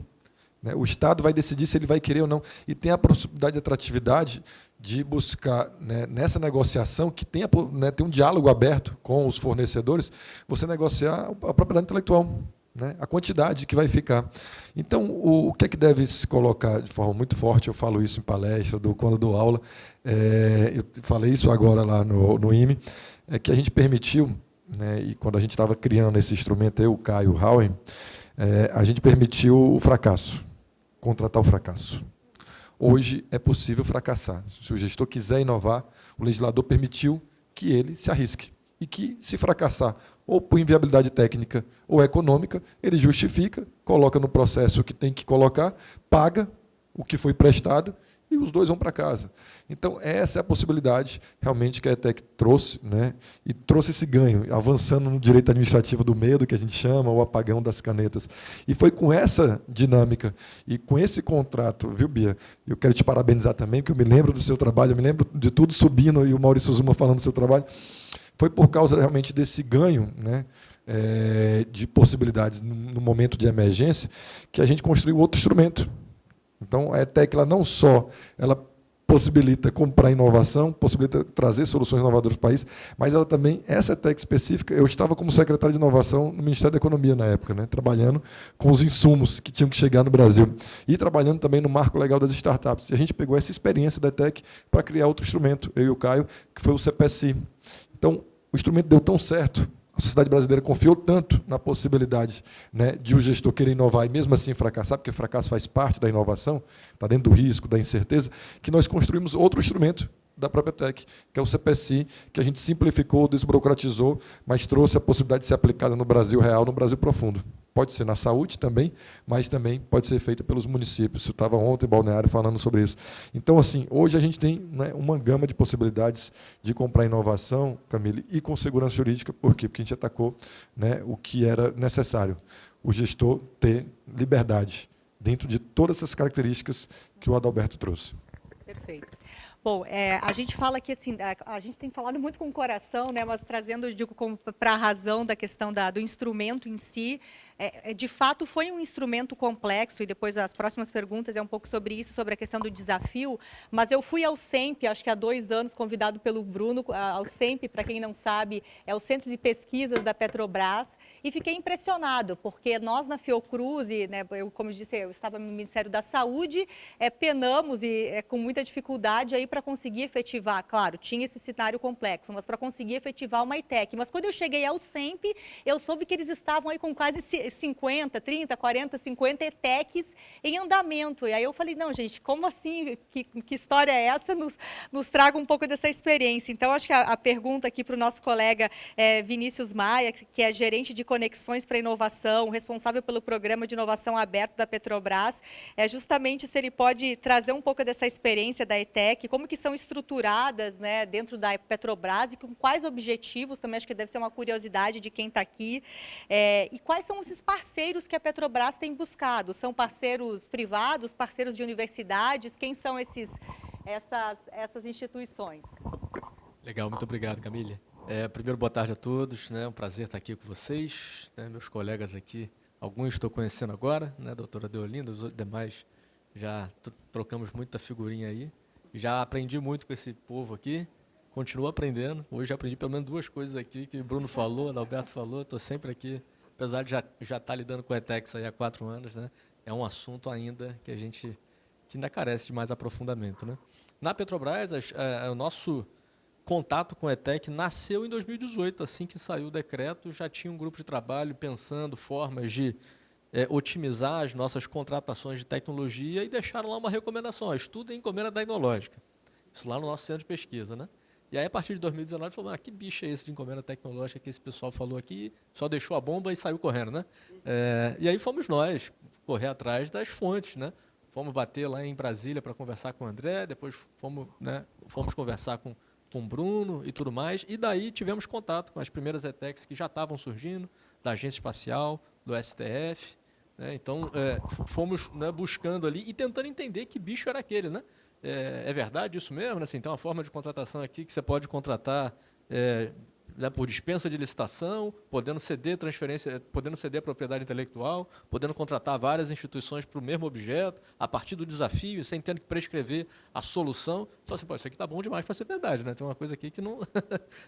O Estado vai decidir se ele vai querer ou não. E tem a possibilidade de atratividade de buscar, né, nessa negociação, que tem um diálogo aberto com os fornecedores, você negociar a propriedade intelectual, né, a quantidade que vai ficar. Então, o que é que deve se colocar de forma muito forte? Eu falo isso em palestra, quando dou aula, eu falei isso agora lá no IME, é que a gente permitiu, né, e quando a gente estava criando esse instrumento, eu, o Caio, o Howen, a gente permitiu o fracasso. Contratar o fracasso. Hoje é possível fracassar. Se o gestor quiser inovar, o legislador permitiu que ele se arrisque. E que, se fracassar, ou por inviabilidade técnica ou econômica, ele justifica, coloca no processo o que tem que colocar, paga o que foi prestado e os dois vão para casa. Então, essa é a possibilidade realmente que a ETEC trouxe, né, e trouxe esse ganho, avançando no direito administrativo do medo, que a gente chama, o apagão das canetas. E foi com essa dinâmica e com esse contrato, viu, Bia? Eu quero te parabenizar também, porque eu me lembro do seu trabalho, eu me lembro de tudo subindo, e o Maurício Zuma falando do seu trabalho. Foi por causa realmente desse ganho, né, de possibilidades no momento de emergência, que a gente construiu outro instrumento. Então, a ETEC ela não só possibilita comprar inovação, possibilita trazer soluções inovadoras para o país, mas ela também, essa ETEC específica, eu estava como secretário de inovação no Ministério da Economia na época, né, trabalhando com os insumos que tinham que chegar no Brasil e trabalhando também no marco legal das startups. E a gente pegou essa experiência da ETEC para criar outro instrumento, eu e o Caio, que foi o CPSI. Então, o instrumento deu tão certo, a sociedade brasileira confiou tanto na possibilidade, né, de o gestor querer inovar e mesmo assim fracassar, porque o fracasso faz parte da inovação, está dentro do risco, da incerteza, que nós construímos outro instrumento da própria TEC, que é o CPSI, que a gente simplificou, desburocratizou, mas trouxe a possibilidade de ser aplicada no Brasil real, no Brasil profundo. Pode ser na saúde também, mas também pode ser feita pelos municípios. Eu estava ontem em Balneário falando sobre isso. Então, assim, hoje a gente tem, né, uma gama de possibilidades de comprar inovação, Camille, e com segurança jurídica. Por quê? Porque a gente atacou, né, o que era necessário. O gestor ter liberdade dentro de todas essas características que o Adalberto trouxe. Perfeito. Bom, a gente fala que assim, a gente tem falado muito com o coração, né, mas trazendo, digo, para a razão da questão do instrumento em si, de fato foi um instrumento complexo, e depois as próximas perguntas é um pouco sobre isso, sobre a questão do desafio, mas eu fui ao CEMP, acho que há 2 anos, convidado pelo Bruno, ao CEMP, para quem não sabe, é o Centro de Pesquisas da Petrobras, e fiquei impressionado, porque nós na Fiocruz, e, né, eu, como eu disse, eu estava no Ministério da Saúde, penamos e com muita dificuldade aí para conseguir efetivar, claro, tinha esse cenário complexo, mas para conseguir efetivar uma ITEC. Mas quando eu cheguei ao CEMP, eu soube que eles estavam aí com quase 50, 30, 40, 50 ETECs em andamento. E aí eu falei, não, gente, como assim? Que história é essa? Nos traga um pouco dessa experiência. Então, acho que a pergunta aqui para o nosso colega Vinícius Maia, que é gerente de conexões para inovação, responsável pelo programa de inovação aberto da Petrobras, é justamente se ele pode trazer um pouco dessa experiência da ETEC, como que são estruturadas, né, dentro da Petrobras e com quais objetivos, também acho que deve ser uma curiosidade de quem está aqui, e quais são esses parceiros que a Petrobras tem buscado? São parceiros privados, parceiros de universidades? Quem são essas instituições? Legal, muito obrigado, Camille. Primeiro, boa tarde a todos, né? É um prazer estar aqui com vocês, né? Meus colegas aqui, alguns estou conhecendo agora, né? Doutora Deolinda, os demais já trocamos muita figurinha aí. Já aprendi muito com esse povo aqui, continuo aprendendo. Hoje já aprendi pelo menos 2 coisas aqui que o Bruno falou, o Adalberto falou, estou sempre aqui, apesar de já estar lidando com a ETEX aí há 4 anos, né? É um assunto ainda que a gente que ainda carece de mais aprofundamento, né? Na Petrobras, o nosso contato com a ETEC nasceu em 2018, assim que saiu o decreto, já tinha um grupo de trabalho pensando formas de otimizar as nossas contratações de tecnologia e deixaram lá uma recomendação, estudem encomenda tecnológica. Isso lá no nosso centro de pesquisa, né? E aí, a partir de 2019, falou, que bicho é esse de encomenda tecnológica que esse pessoal falou aqui, só deixou a bomba e saiu correndo, né? E aí fomos nós correr atrás das fontes, né? Fomos bater lá em Brasília para conversar com o André, depois fomos conversar com o Bruno e tudo mais, e daí tivemos contato com as primeiras ETECs que já estavam surgindo, da Agência Espacial, do STF, né? Então, fomos, né, buscando ali e tentando entender que bicho era aquele, né? É verdade isso mesmo? Né? Assim, tem uma forma de contratação aqui que você pode contratar né, por dispensa de licitação, podendo ceder transferência, podendo ceder propriedade intelectual, podendo contratar várias instituições para o mesmo objeto, a partir do desafio, sem ter que prescrever a solução. Então, assim, isso aqui está bom demais para ser verdade, né? Tem uma coisa aqui que não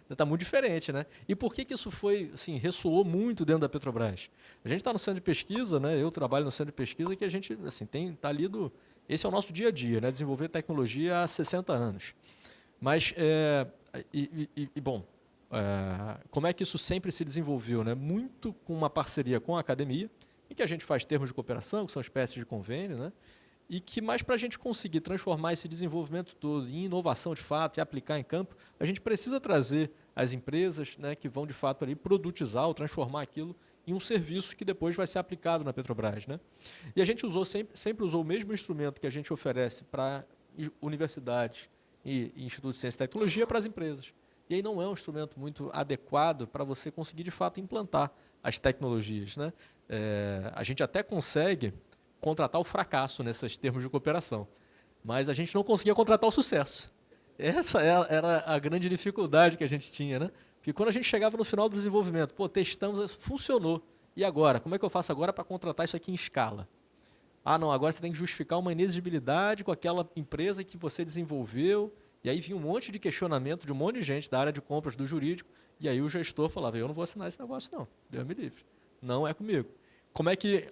está muito diferente, né? E por que isso foi, assim, ressoou muito dentro da Petrobras? A gente está no centro de pesquisa, né? Eu trabalho no centro de pesquisa que a gente, assim, está ali esse é o nosso dia a dia, né? Desenvolver tecnologia há 60 anos. Mas, bom, como é que isso sempre se desenvolveu? Né? Muito com uma parceria com a academia, em que a gente faz termos de cooperação, que são espécies de convênio, né? E que mais para a gente conseguir transformar esse desenvolvimento todo em inovação de fato e aplicar em campo, a gente precisa trazer as empresas, né, que vão de fato ali produtizar ou transformar aquilo em um serviço que depois vai ser aplicado na Petrobras, né? E a gente sempre usou o mesmo instrumento que a gente oferece para universidades e institutos de ciência e tecnologia para as empresas. E aí não é um instrumento muito adequado para você conseguir, de fato, implantar as tecnologias, né? A gente até consegue contratar o fracasso nesses termos de cooperação, mas a gente não conseguia contratar o sucesso. Essa era a grande dificuldade que a gente tinha, né? Porque quando a gente chegava no final do desenvolvimento, testamos, funcionou. E agora? Como é que eu faço agora para contratar isso aqui em escala? Não, agora você tem que justificar uma inexigibilidade com aquela empresa que você desenvolveu. E aí vinha um monte de questionamento de um monte de gente da área de compras, do jurídico, e aí o gestor falava, eu não vou assinar esse negócio não, Deus me livre, não é comigo. Como é que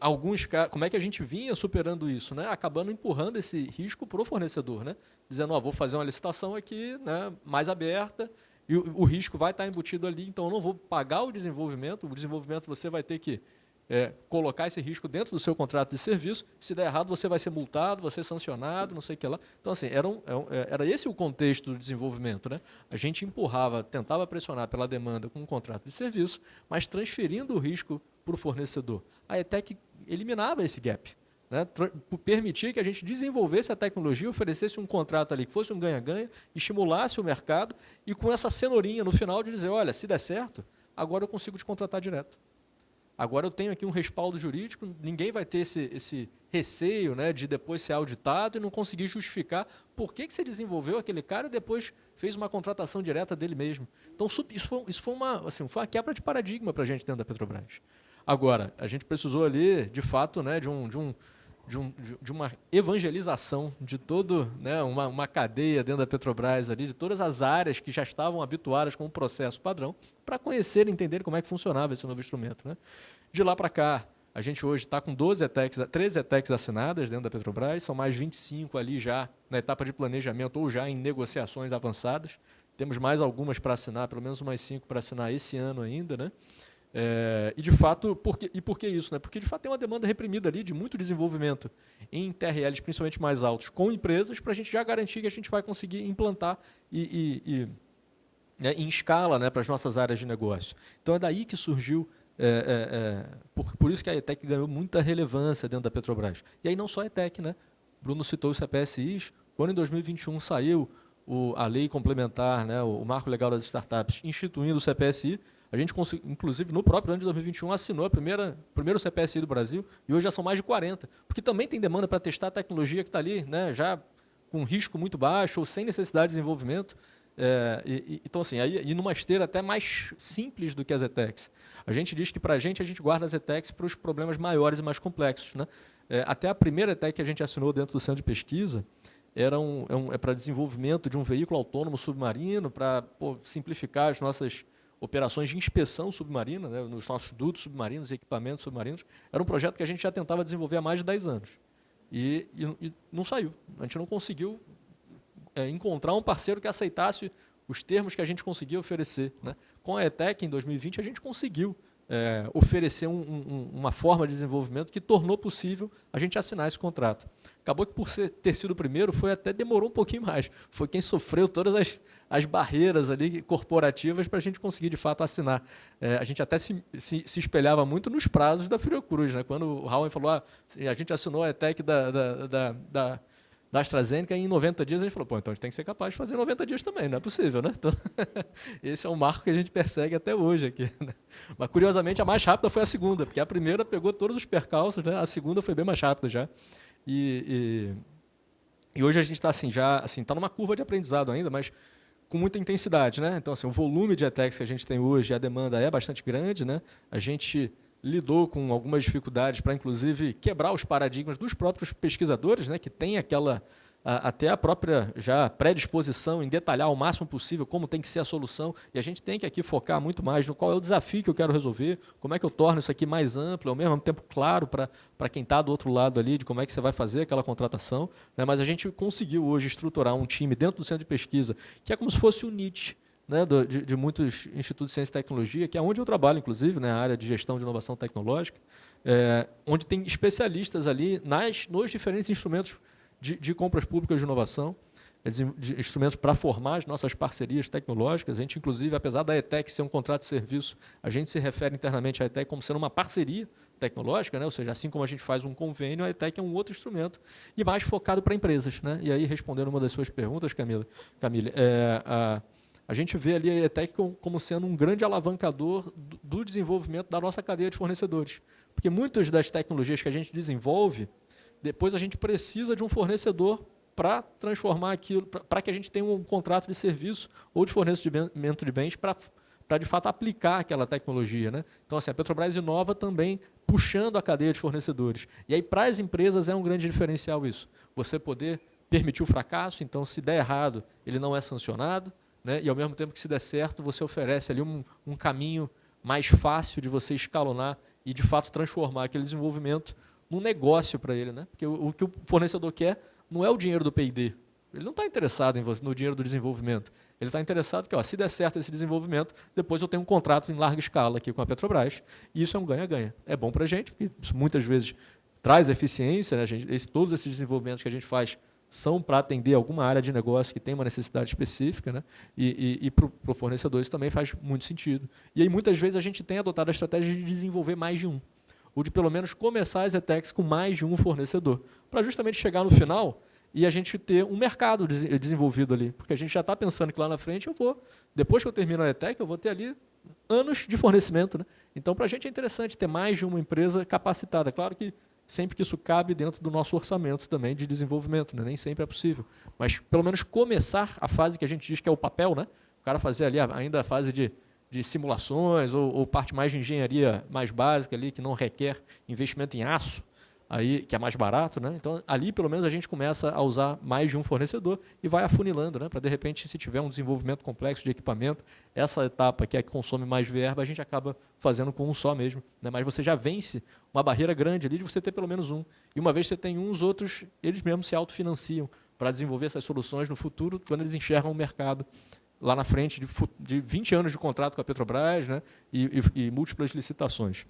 a gente vinha superando isso, né? Acabando empurrando esse risco para o fornecedor, né? Dizendo, vou fazer uma licitação aqui, né, mais aberta, e o risco vai estar embutido ali, então eu não vou pagar o desenvolvimento você vai ter que colocar esse risco dentro do seu contrato de serviço, se der errado você vai ser multado, vai ser sancionado, não sei o que lá. Então, assim, era esse o contexto do desenvolvimento, né? A gente tentava pressionar pela demanda com um contrato de serviço, mas transferindo o risco para o fornecedor. A ETEC eliminava esse gap, né? Permitia que a gente desenvolvesse a tecnologia, oferecesse um contrato ali que fosse um ganha-ganha, estimulasse o mercado e com essa cenourinha no final de dizer, olha, se der certo, agora eu consigo te contratar direto. Agora eu tenho aqui um respaldo jurídico, ninguém vai ter esse receio, né, de depois ser auditado e não conseguir justificar por que você desenvolveu aquele cara e depois fez uma contratação direta dele mesmo. Então, isso foi uma quebra de paradigma para a gente dentro da Petrobras. Agora, a gente precisou ali, de fato, né, de uma evangelização de todo, né, uma cadeia dentro da Petrobras, ali, de todas as áreas que já estavam habituadas com o processo padrão, para conhecer e entender como é que funcionava esse novo instrumento, né? De lá para cá, a gente hoje está com 13 ETECs assinadas dentro da Petrobras, são mais 25 ali já na etapa de planejamento ou já em negociações avançadas. Temos mais algumas para assinar, pelo menos umas 5 para assinar esse ano ainda, né? E, de fato, por que isso? Né? Porque, de fato, tem uma demanda reprimida ali de muito desenvolvimento em TRLs, principalmente mais altos, com empresas, para a gente já garantir que a gente vai conseguir implantar né, em escala, né, para as nossas áreas de negócio. Então, é daí que surgiu, por isso que a ETEC ganhou muita relevância dentro da Petrobras. E aí não só a ETEC, né? Bruno citou os CPSIs, quando em 2021 saiu a lei complementar, né, o Marco Legal das Startups, instituindo o CPSI, a gente, inclusive, no próprio ano de 2021, assinou o primeiro CPSI do Brasil, e hoje já são mais de 40, porque também tem demanda para testar a tecnologia que está ali, né, já com risco muito baixo ou sem necessidade de desenvolvimento. Então, assim, aí numa esteira até mais simples do que as ETECs. A gente diz que, para a gente guarda as ETECs para os problemas maiores e mais complexos, né? Até a primeira ETEC que a gente assinou dentro do centro de pesquisa é para desenvolvimento de um veículo autônomo submarino, para simplificar as nossas operações de inspeção submarina, né, nos nossos dutos submarinos e equipamentos submarinos. Era um projeto que a gente já tentava desenvolver há mais de 10 anos. e não saiu. A gente não conseguiu encontrar um parceiro que aceitasse os termos que a gente conseguia oferecer, né? Com a ETEC, em 2020, a gente conseguiu oferecer uma forma de desenvolvimento que tornou possível a gente assinar esse contrato. Acabou que, por ter sido o primeiro, demorou um pouquinho mais. Foi quem sofreu todas as barreiras ali corporativas para a gente conseguir, de fato, assinar. A gente até se espelhava muito nos prazos da Fiocruz, né? Quando o Raul falou, a gente assinou a ETEC da AstraZeneca em 90 dias, a gente falou, então a gente tem que ser capaz de fazer em 90 dias também, não é possível, né? Então, esse é um marco que a gente persegue até hoje aqui, né? Mas, curiosamente, a mais rápida foi a segunda, porque a primeira pegou todos os percalços, né? A segunda foi bem mais rápida já. E hoje a gente está tá numa curva de aprendizado ainda, mas com muita intensidade, né? Então, o volume de ETECs que a gente tem hoje, a demanda é bastante grande, né? A gente lidou com algumas dificuldades para, inclusive, quebrar os paradigmas dos próprios pesquisadores, né, que têm até a própria já predisposição em detalhar ao máximo possível como tem que ser a solução, e a gente tem que aqui focar muito mais no qual é o desafio que eu quero resolver, como é que eu torno isso aqui mais amplo, ao mesmo tempo claro para quem está do outro lado ali, de como é que você vai fazer aquela contratação, né, mas a gente conseguiu hoje estruturar um time dentro do centro de pesquisa, que é como se fosse o NIT, né, de muitos institutos de ciência e tecnologia, que é onde eu trabalho, inclusive, né, a área de gestão de inovação tecnológica, onde tem especialistas ali nos diferentes instrumentos de compras públicas de inovação, instrumentos para formar as nossas parcerias tecnológicas. A gente, inclusive, apesar da ETEC ser um contrato de serviço, a gente se refere internamente à ETEC como sendo uma parceria tecnológica, né? Ou seja, assim como a gente faz um convênio, a ETEC é um outro instrumento e mais focado para empresas, né? E aí, respondendo uma das suas perguntas, Camille, a gente vê ali a ETEC como sendo um grande alavancador do desenvolvimento da nossa cadeia de fornecedores. Porque muitas das tecnologias que a gente desenvolve, depois a gente precisa de um fornecedor para transformar aquilo, para que a gente tenha um contrato de serviço ou de fornecimento de bens para de fato, aplicar aquela tecnologia, né? Então, a Petrobras inova também puxando a cadeia de fornecedores. E aí, para as empresas, é um grande diferencial isso. Você poder permitir o fracasso, então, se der errado, ele não é sancionado, né? E, ao mesmo tempo que, se der certo, você oferece ali um caminho mais fácil de você escalonar e, de fato, transformar aquele desenvolvimento num negócio para ele, né? Porque o que o fornecedor quer não é o dinheiro do P&D. Ele não está interessado no dinheiro do desenvolvimento. Ele está interessado que, se der certo esse desenvolvimento, depois eu tenho um contrato em larga escala aqui com a Petrobras. E isso é um ganha-ganha. É bom para a gente, porque isso muitas vezes traz eficiência, né? Todos esses desenvolvimentos que a gente faz são para atender alguma área de negócio que tem uma necessidade específica, né? E para o fornecedor isso também faz muito sentido. E aí, muitas vezes, a gente tem adotado a estratégia de desenvolver mais de um, ou de, pelo menos, começar as ETECs com mais de um fornecedor, para justamente chegar no final e a gente ter um mercado desenvolvido ali. Porque a gente já está pensando que lá na frente depois que eu termino a ETEC, eu vou ter ali anos de fornecimento, né? Então, para a gente é interessante ter mais de uma empresa capacitada. Claro que sempre que isso cabe dentro do nosso orçamento também de desenvolvimento, né? Nem sempre é possível. Mas, pelo menos, começar a fase que a gente diz que é o papel, né? O cara fazer ali ainda a fase de simulações ou parte mais de engenharia mais básica, ali, que não requer investimento em aço, aí, que é mais barato, né? Então, ali, pelo menos, a gente começa a usar mais de um fornecedor e vai afunilando, né? Para, de repente, se tiver um desenvolvimento complexo de equipamento, essa etapa que é a que consome mais verba, a gente acaba fazendo com um só mesmo, né? Mas você já vence uma barreira grande ali de você ter pelo menos um. E uma vez que você tem um, os outros, eles mesmos se autofinanciam para desenvolver essas soluções no futuro, quando eles enxergam o mercado lá na frente de 20 anos de contrato com a Petrobras, né? E múltiplas licitações.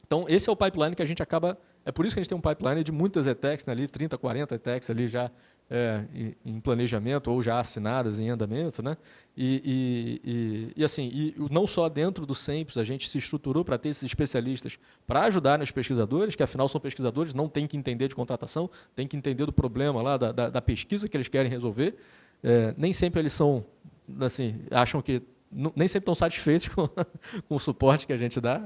Então, esse é o pipeline que a gente acaba... É por isso que a gente tem um pipeline de muitas ETECs, né, ali, 30, 40 ETECs ali já em planejamento ou já assinadas, em andamento, né? E não só dentro do SEMPES, a gente se estruturou para ter esses especialistas para ajudar nos pesquisadores, que afinal são pesquisadores, não têm que entender de contratação, têm que entender do problema lá, da pesquisa que eles querem resolver. Nem sempre eles são, assim, acham que nem sempre estão satisfeitos com o suporte que a gente dá.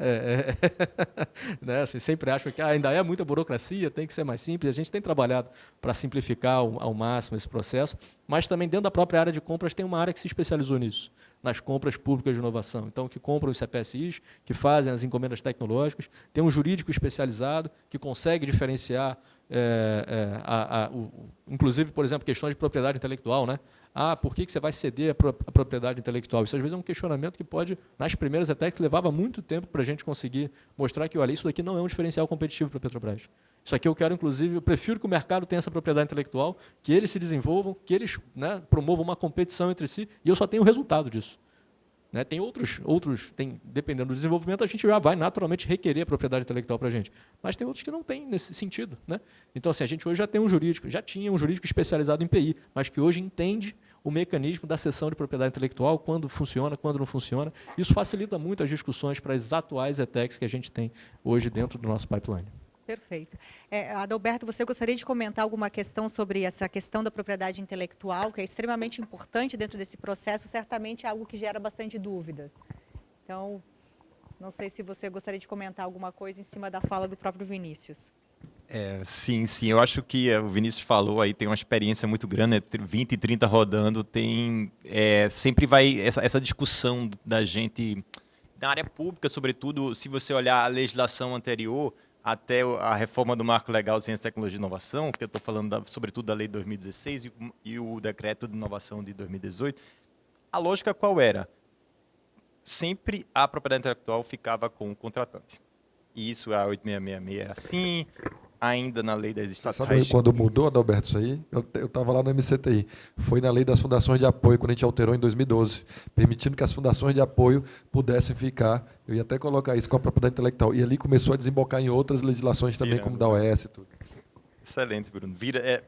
Né? Assim, sempre acham que ainda é muita burocracia, tem que ser mais simples. A gente tem trabalhado para simplificar ao máximo esse processo, mas também dentro da própria área de compras tem uma área que se especializou nisso, nas compras públicas de inovação. Então, que compram os CPSIs, que fazem as encomendas tecnológicas, tem um jurídico especializado que consegue diferenciar inclusive, por exemplo, questões de propriedade intelectual, né? Por que você vai ceder a propriedade intelectual? Isso, às vezes, é um questionamento que pode, nas primeiras até que levava muito tempo para a gente conseguir mostrar que, olha, isso daqui não é um diferencial competitivo para a Petrobras. Isso aqui eu quero, inclusive, eu prefiro que o mercado tenha essa propriedade intelectual, que eles se desenvolvam, que eles, né, promovam uma competição entre si, e eu só tenho o resultado disso. Né? Tem outros, dependendo do desenvolvimento, a gente já vai naturalmente requerer a propriedade intelectual para a gente. Mas tem outros que não têm nesse sentido. Né? Então, assim, a gente hoje já tinha um jurídico especializado em PI, mas que hoje entende o mecanismo da cessão de propriedade intelectual, quando funciona, quando não funciona. Isso facilita muito as discussões para as atuais ETECs que a gente tem hoje dentro do nosso pipeline. Perfeito. Adalberto, você gostaria de comentar alguma questão sobre essa questão da propriedade intelectual, que é extremamente importante dentro desse processo, certamente é algo que gera bastante dúvidas. Então, não sei se você gostaria de comentar alguma coisa em cima da fala do próprio Vinícius. Sim, eu acho que o Vinícius falou aí, tem uma experiência muito grande, 20 e 30 rodando, sempre vai essa discussão da gente, na área pública, sobretudo, se você olhar a legislação anterior, até a reforma do Marco Legal de Ciência, Tecnologia e Inovação, que eu estou falando sobretudo da Lei de 2016 e o Decreto de Inovação de 2018, a lógica qual era? Sempre a propriedade intelectual ficava com o contratante. E isso, a 8666 era assim, ainda na lei das estatais. Sabe quando mudou, Adalberto, isso aí? Eu estava lá no MCTI. Foi na lei das fundações de apoio, quando a gente alterou em 2012, permitindo que as fundações de apoio pudessem ficar, eu ia até colocar isso, com a propriedade intelectual. E ali começou a desembocar em outras legislações também, como da OES e tudo. Excelente, Bruno.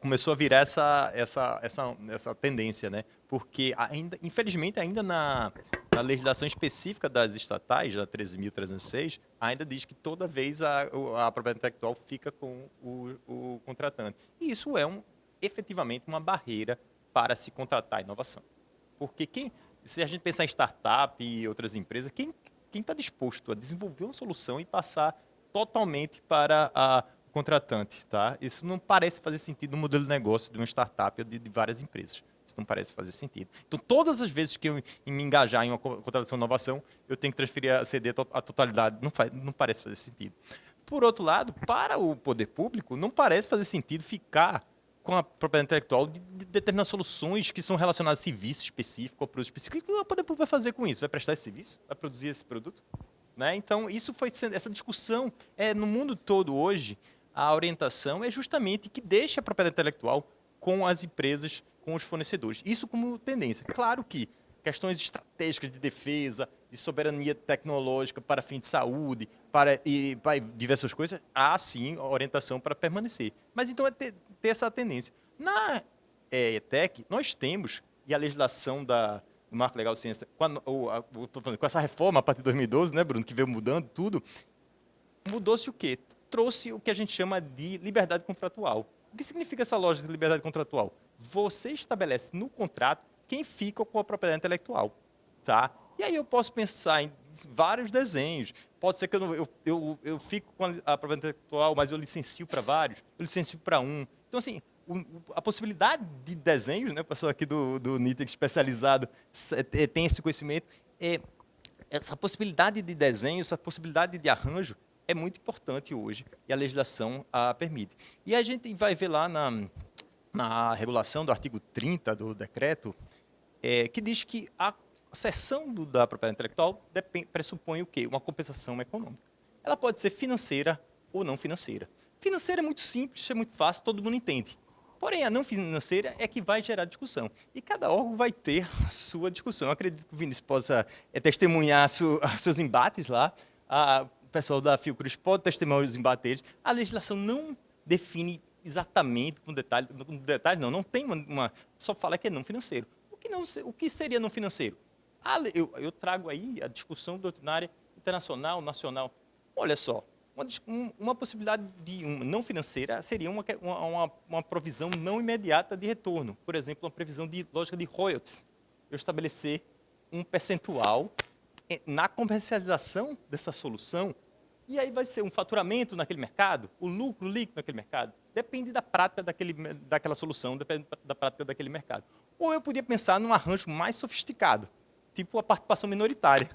Começou a virar essa tendência, né? Porque, infelizmente, ainda na legislação específica das estatais, a 13.306, ainda diz que toda vez a propriedade intelectual fica com o contratante. E isso efetivamente uma barreira para se contratar inovação. Porque se a gente pensar em startup e outras empresas, quem está disposto a desenvolver uma solução e passar totalmente para a contratante, tá? Isso não parece fazer sentido no modelo de negócio de uma startup ou de várias empresas. Isso não parece fazer sentido. Então, todas as vezes que eu me engajar em uma contratação de inovação, eu tenho que transferir ceder a totalidade. Não parece fazer sentido. Por outro lado, para o poder público, não parece fazer sentido ficar com a propriedade intelectual de determinadas soluções que são relacionadas a serviço específico ou produto específico. O que o poder público vai fazer com isso? Vai prestar esse serviço? Vai produzir esse produto? Né? Então, essa discussão no mundo todo hoje. A orientação é justamente que deixe a propriedade intelectual com as empresas, com os fornecedores. Isso como tendência. Claro que questões estratégicas de defesa, de soberania tecnológica para fim de saúde, para diversas coisas, há sim orientação para permanecer. Mas então é ter essa tendência. Na ETEC, nós temos, e a legislação do Marco Legal de Ciência, com essa reforma a partir de 2012, né, Bruno, que veio mudando tudo, mudou-se o quê? Trouxe o que a gente chama de liberdade contratual. O que significa essa lógica de liberdade contratual? Você estabelece no contrato quem fica com a propriedade intelectual. Tá? E aí eu posso pensar em vários desenhos. Pode ser que eu fico com a propriedade intelectual, mas eu licencio para vários, eu licencio para um. Então, assim, a possibilidade de desenhos, né, o pessoal aqui do NITEC especializado tem esse conhecimento, essa possibilidade de desenho, essa possibilidade de arranjo, é muito importante hoje e a legislação a permite. E a gente vai ver lá na regulação do artigo 30 do decreto, que diz que a cessão da propriedade intelectual pressupõe o quê? Uma compensação econômica. Ela pode ser financeira ou não financeira. Financeira é muito simples, é muito fácil, todo mundo entende. Porém, a não financeira é que vai gerar discussão. E cada órgão vai ter a sua discussão. Eu acredito que o Vinícius possa testemunhar seus embates lá. O pessoal da Fiocruz pode testemunhar os embates. A legislação não define exatamente, com detalhe, não tem só fala que é não financeiro. O que seria não financeiro? Eu trago aí a discussão doutrinária internacional, nacional. Olha só, uma possibilidade de não financeira seria uma provisão não imediata de retorno. Por exemplo, uma previsão de lógica de royalties. Eu estabelecer um percentual na comercialização dessa solução, e aí vai ser um faturamento naquele mercado, o lucro líquido naquele mercado. Depende da prática daquela solução, depende da prática daquele mercado. Ou eu podia pensar num arranjo mais sofisticado, tipo a participação minoritária,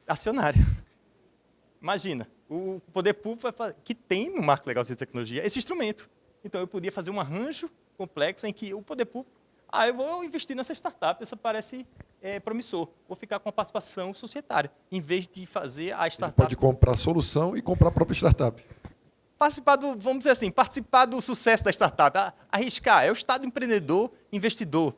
acionária. Imagina, O poder público que tem no Marco Legal de Ciência e Tecnologia esse instrumento. Então, eu podia fazer um arranjo complexo em que o poder público, eu vou investir nessa startup, essa parece promissor, vou ficar com a participação societária, em vez de fazer a startup... Ele pode comprar a solução e comprar a própria startup. Vamos dizer assim, participar do sucesso da startup, arriscar, é o Estado empreendedor, investidor,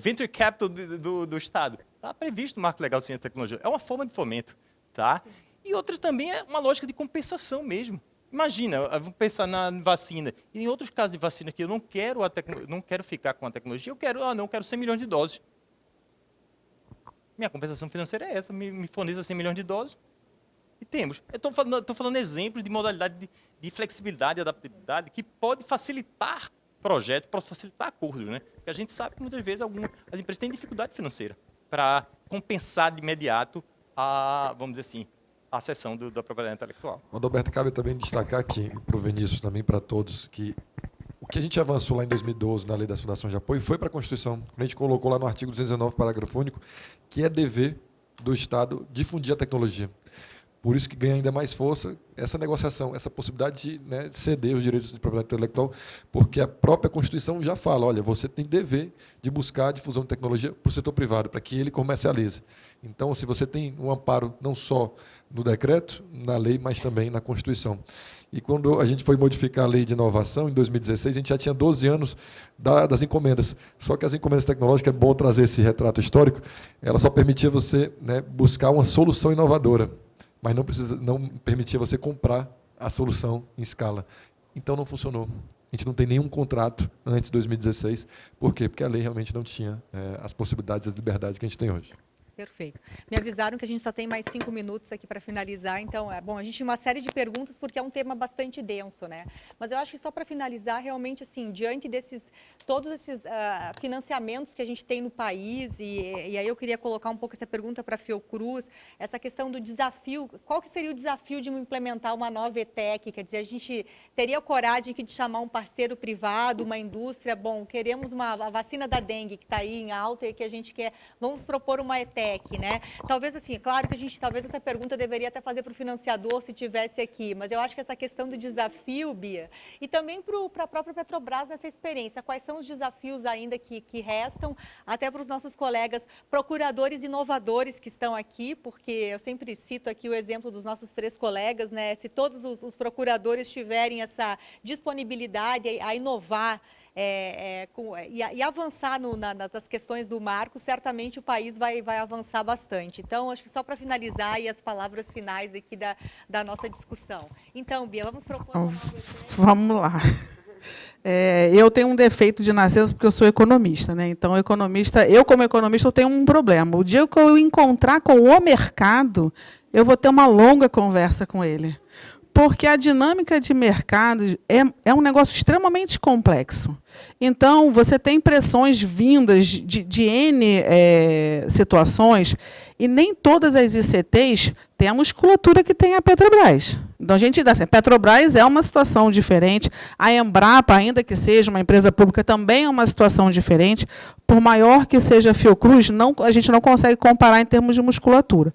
venture capital do Estado. Está previsto no Marco Legal de Ciência e Tecnologia. É uma forma de fomento. Tá? E outra também é uma lógica de compensação mesmo. Imagina, eu vou pensar na vacina. E em outros casos de vacina que eu não quero ficar com a tecnologia, eu quero 100 milhões de doses. Minha compensação financeira é essa, me forneça 100 milhões de doses. E temos. Eu estou falando exemplos de modalidade de flexibilidade e adaptabilidade que pode facilitar projetos, pode facilitar acordos. Né? Porque a gente sabe que muitas vezes as empresas têm dificuldade financeira para compensar de imediato vamos dizer assim, a cessão da propriedade intelectual. Adalberto, cabe também destacar aqui, para o Vinícius, também para todos, que o que a gente avançou lá em 2012 na Lei das Fundações de Apoio foi para a Constituição. Quando a gente colocou lá no artigo 219, parágrafo único, que é dever do Estado difundir a tecnologia. Por isso que ganha ainda mais força essa negociação, essa possibilidade de, né, ceder os direitos de propriedade intelectual, porque a própria Constituição já fala, olha, você tem dever de buscar a difusão de tecnologia para o setor privado, para que ele comercialize. Então, se você tem um amparo não só no decreto, na lei, mas também na Constituição. E quando a gente foi modificar a lei de inovação, em 2016, a gente já tinha 12 anos das encomendas. Só que as encomendas tecnológicas, é bom trazer esse retrato histórico, ela só permitia você, né, buscar uma solução inovadora, mas não permitia você comprar a solução em escala. Então, não funcionou. A gente não tem nenhum contrato antes de 2016. Por quê? Porque a lei realmente não tinha as possibilidades, as liberdades que a gente tem hoje. Perfeito. Me avisaram que a gente só tem mais 5 minutos aqui para finalizar, então, bom, a gente tem uma série de perguntas porque é um tema bastante denso, né? Mas eu acho que só para finalizar, realmente, assim, diante todos esses financiamentos que a gente tem no país, e aí eu queria colocar um pouco essa pergunta para a Fiocruz, essa questão do desafio, qual que seria o desafio de implementar uma nova ETEC? Quer dizer, a gente teria coragem de chamar um parceiro privado, uma indústria, bom, queremos a vacina da dengue, que está aí em alta e que a gente quer, vamos propor uma ETEC. Né? Talvez assim, claro que talvez essa pergunta deveria até fazer para o financiador se tivesse aqui, mas eu acho que essa questão do desafio, Bia, e também para a própria Petrobras nessa experiência, quais são os desafios ainda que restam, até para os nossos colegas procuradores inovadores que estão aqui, porque eu sempre cito aqui o exemplo dos nossos 3 colegas, né? Se todos os procuradores tiverem essa disponibilidade a inovar, e avançar nas questões do marco, certamente o país vai avançar bastante. Então, acho que só para finalizar e as palavras finais aqui da nossa discussão. Então, Bia, vamos propor uma nova ETEC? Vamos lá. Eu tenho um defeito de nascença porque eu sou economista, né? Então, eu como economista, eu tenho um problema. O dia que eu encontrar com o mercado, eu vou ter uma longa conversa com ele. Porque a dinâmica de mercado é um negócio extremamente complexo. Então, você tem pressões vindas de N situações, e nem todas as ICTs têm a musculatura que tem a Petrobras. Então, a gente dá assim, a Petrobras é uma situação diferente, a Embrapa, ainda que seja uma empresa pública, também é uma situação diferente. Por maior que seja a Fiocruz, a gente não consegue comparar em termos de musculatura.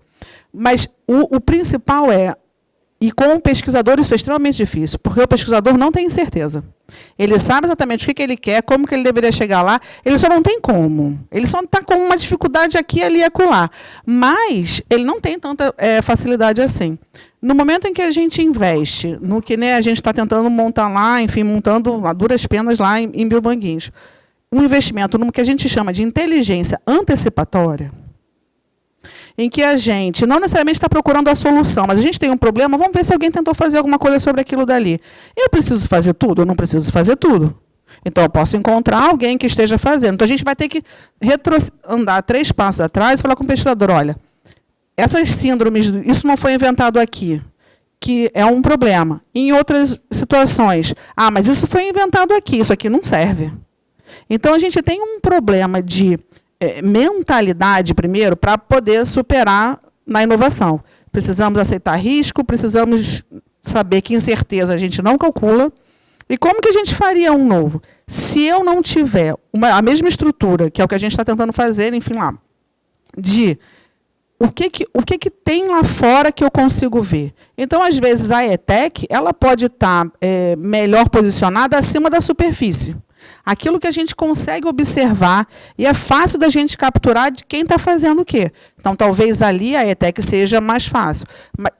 Mas o principal e com o pesquisador isso é extremamente difícil, porque o pesquisador não tem certeza. Ele sabe exatamente o que ele quer, como que ele deveria chegar lá, ele só não tem como. Ele só está com uma dificuldade aqui, ali e acolá. Mas ele não tem tanta facilidade assim. No momento em que a gente investe, no que, né, a gente está tentando montar lá, enfim, montando a duras penas lá em Biobanguinhos, um investimento no que a gente chama de inteligência antecipatória, em que a gente não necessariamente está procurando a solução, mas a gente tem um problema, vamos ver se alguém tentou fazer alguma coisa sobre aquilo dali. Eu preciso fazer tudo? Eu não preciso fazer tudo. Então, eu posso encontrar alguém que esteja fazendo. Então, a gente vai ter que andar 3 passos atrás e falar com o pesquisador, olha, essas síndromes, isso não foi inventado aqui, que é um problema. Em outras situações, mas isso foi inventado aqui, isso aqui não serve. Então, a gente tem um problema de mentalidade, primeiro, para poder superar na inovação. Precisamos aceitar risco, precisamos saber que incerteza a gente não calcula. E como que a gente faria um novo? Se eu não tiver a mesma estrutura, que é o que a gente está tentando fazer, enfim, lá, de o que que tem lá fora que eu consigo ver? Então, às vezes, a ETEC ela pode estar melhor posicionada acima da superfície. Aquilo que a gente consegue observar e é fácil da gente capturar de quem está fazendo o quê. Então, talvez ali a ETEC seja mais fácil.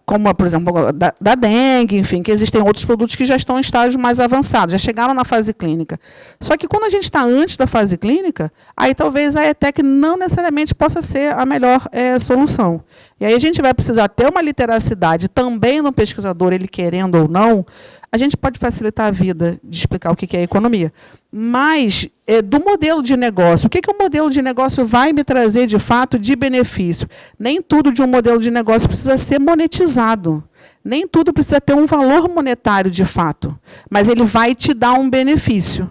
Como, por exemplo, da dengue, enfim, que existem outros produtos que já estão em estágios mais avançados, já chegaram na fase clínica. Só que quando a gente está antes da fase clínica, aí talvez a ETEC não necessariamente possa ser a melhor solução. E aí a gente vai precisar ter uma literacidade também no pesquisador, ele querendo ou não. A gente pode facilitar a vida de explicar o que é economia, mas do modelo de negócio, o que o modelo de negócio vai me trazer de fato de benefício? Nem tudo de um modelo de negócio precisa ser monetizado, nem tudo precisa ter um valor monetário de fato, mas ele vai te dar um benefício.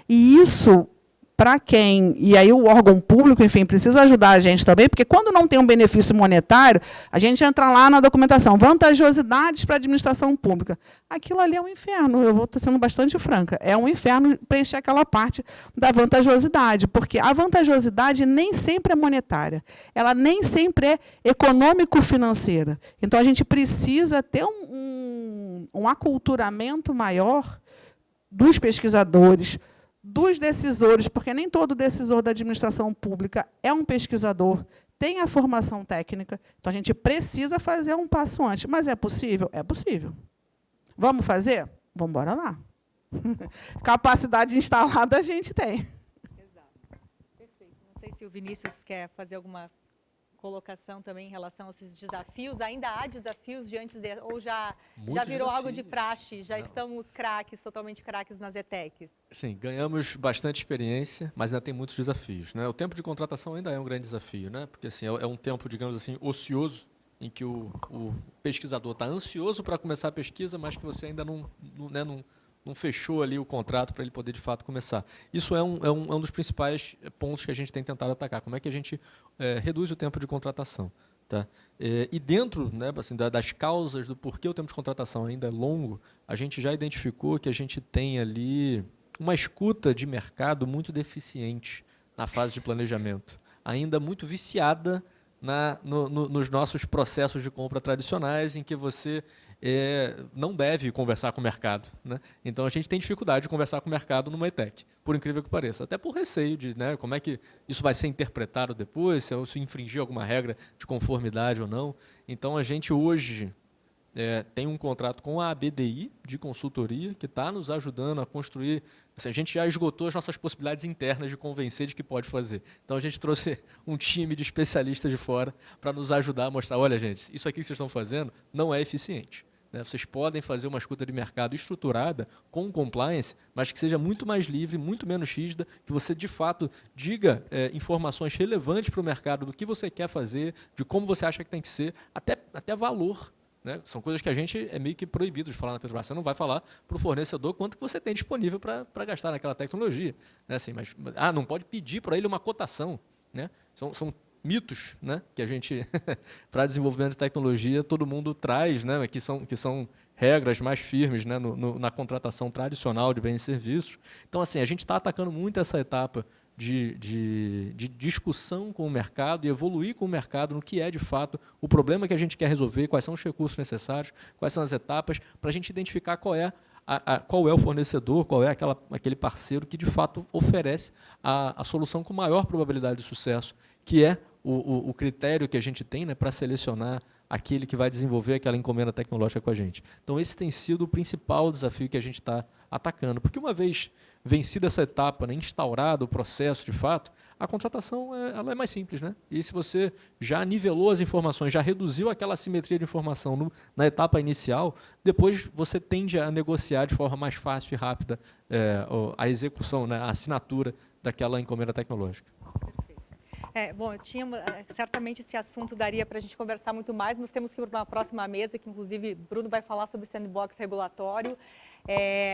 E isso, para quem, e aí o órgão público, enfim, precisa ajudar a gente também, porque quando não tem um benefício monetário, a gente entra lá na documentação, vantajosidades para a administração pública. Aquilo ali é um inferno, eu estou sendo bastante franca, é um inferno preencher aquela parte da vantajosidade, porque a vantajosidade nem sempre é monetária, ela nem sempre é econômico-financeira. Então, a gente precisa ter um aculturamento maior dos pesquisadores, dos decisores, porque nem todo decisor da administração pública é um pesquisador, tem a formação técnica, então a gente precisa fazer um passo antes. Mas é possível? É possível. Vamos fazer? Vamos embora lá. Capacidade instalada a gente tem. Exato. Perfeito. Não sei se o Vinícius quer fazer alguma colocação também em relação a esses desafios. Ainda há desafios diante de, ou já virou algo de praxe? Já estamos craques, totalmente craques nas ETECs? Sim, ganhamos bastante experiência, mas ainda tem muitos desafios, né? O tempo de contratação ainda é um grande desafio, né? Porque assim, é um tempo, digamos assim, ocioso, em que o pesquisador está ansioso para começar a pesquisa, mas que você ainda não fechou ali o contrato para ele poder, de fato, começar. Isso é um dos principais pontos que a gente tem tentado atacar. Como é que a gente reduz o tempo de contratação? Tá? E dentro, né, assim, das causas do porquê o tempo de contratação ainda é longo, a gente já identificou que a gente tem ali uma escuta de mercado muito deficiente na fase de planejamento, ainda muito viciada nos nossos processos de compra tradicionais, em que você não deve conversar com o mercado, né? Então, a gente tem dificuldade de conversar com o mercado numa ETEC, por incrível que pareça. Até por receio de, né, como é que isso vai ser interpretado depois, se infringir alguma regra de conformidade ou não. Então, a gente hoje tem um contrato com a ABDI de consultoria, que está nos ajudando a construir. Assim, a gente já esgotou as nossas possibilidades internas de convencer de que pode fazer. Então, a gente trouxe um time de especialistas de fora para nos ajudar a mostrar, olha, gente, isso aqui que vocês estão fazendo não é eficiente. Né? Vocês podem fazer uma escuta de mercado estruturada, com compliance, mas que seja muito mais livre, muito menos rígida, que você, de fato, diga informações relevantes para o mercado do que você quer fazer, de como você acha que tem que ser, até valor. Né? São coisas que a gente é meio que proibido de falar na Petrobras. Você não vai falar para o fornecedor quanto que você tem disponível para gastar naquela tecnologia. Né? Assim, mas não pode pedir para ele uma cotação. Né? São mitos, né, que a gente, para desenvolvimento de tecnologia, todo mundo traz, né, que são regras mais firmes, né, na contratação tradicional de bens e serviços. Então, assim, a gente está atacando muito essa etapa de discussão com o mercado e evoluir com o mercado no que é, de fato, o problema que a gente quer resolver, quais são os recursos necessários, quais são as etapas, para a gente identificar qual é o fornecedor, qual é aquele parceiro que, de fato, oferece a solução com maior probabilidade de sucesso, que é o critério que a gente tem, né, para selecionar aquele que vai desenvolver aquela encomenda tecnológica com a gente. Então, esse tem sido o principal desafio que a gente está atacando. Porque uma vez vencida essa etapa, né, instaurado o processo de fato, a contratação ela é mais simples. Né? E se você já nivelou as informações, já reduziu aquela assimetria de informação na etapa inicial, depois você tende a negociar de forma mais fácil e rápida a execução, né, a assinatura daquela encomenda tecnológica. Bom, certamente esse assunto daria para a gente conversar muito mais, mas temos que ir para uma próxima mesa, que inclusive Bruno vai falar sobre sandbox regulatório.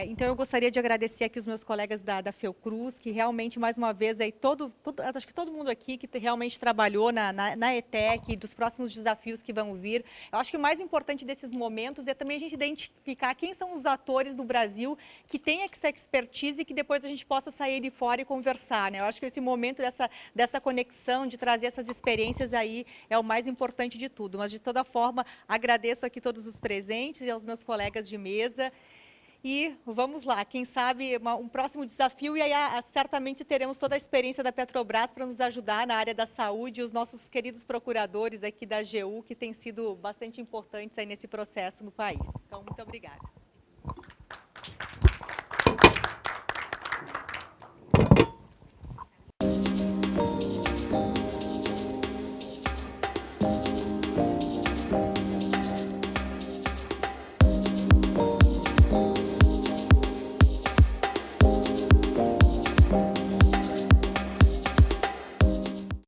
Então, eu gostaria de agradecer aqui os meus colegas da Fiocruz, que realmente, mais uma vez, aí, acho que todo mundo aqui que realmente trabalhou na ETEC, dos próximos desafios que vão vir. Eu acho que o mais importante desses momentos é também a gente identificar quem são os atores do Brasil que têm essa expertise e que depois a gente possa sair de fora e conversar, né? Eu acho que esse momento dessa conexão, de trazer essas experiências aí, é o mais importante de tudo. Mas, de toda forma, agradeço aqui todos os presentes e aos meus colegas de mesa. E vamos lá, quem sabe um próximo desafio, e aí certamente teremos toda a experiência da Petrobras para nos ajudar na área da saúde, e os nossos queridos procuradores aqui da AGU, que têm sido bastante importantes aí nesse processo no país. Então, muito obrigada.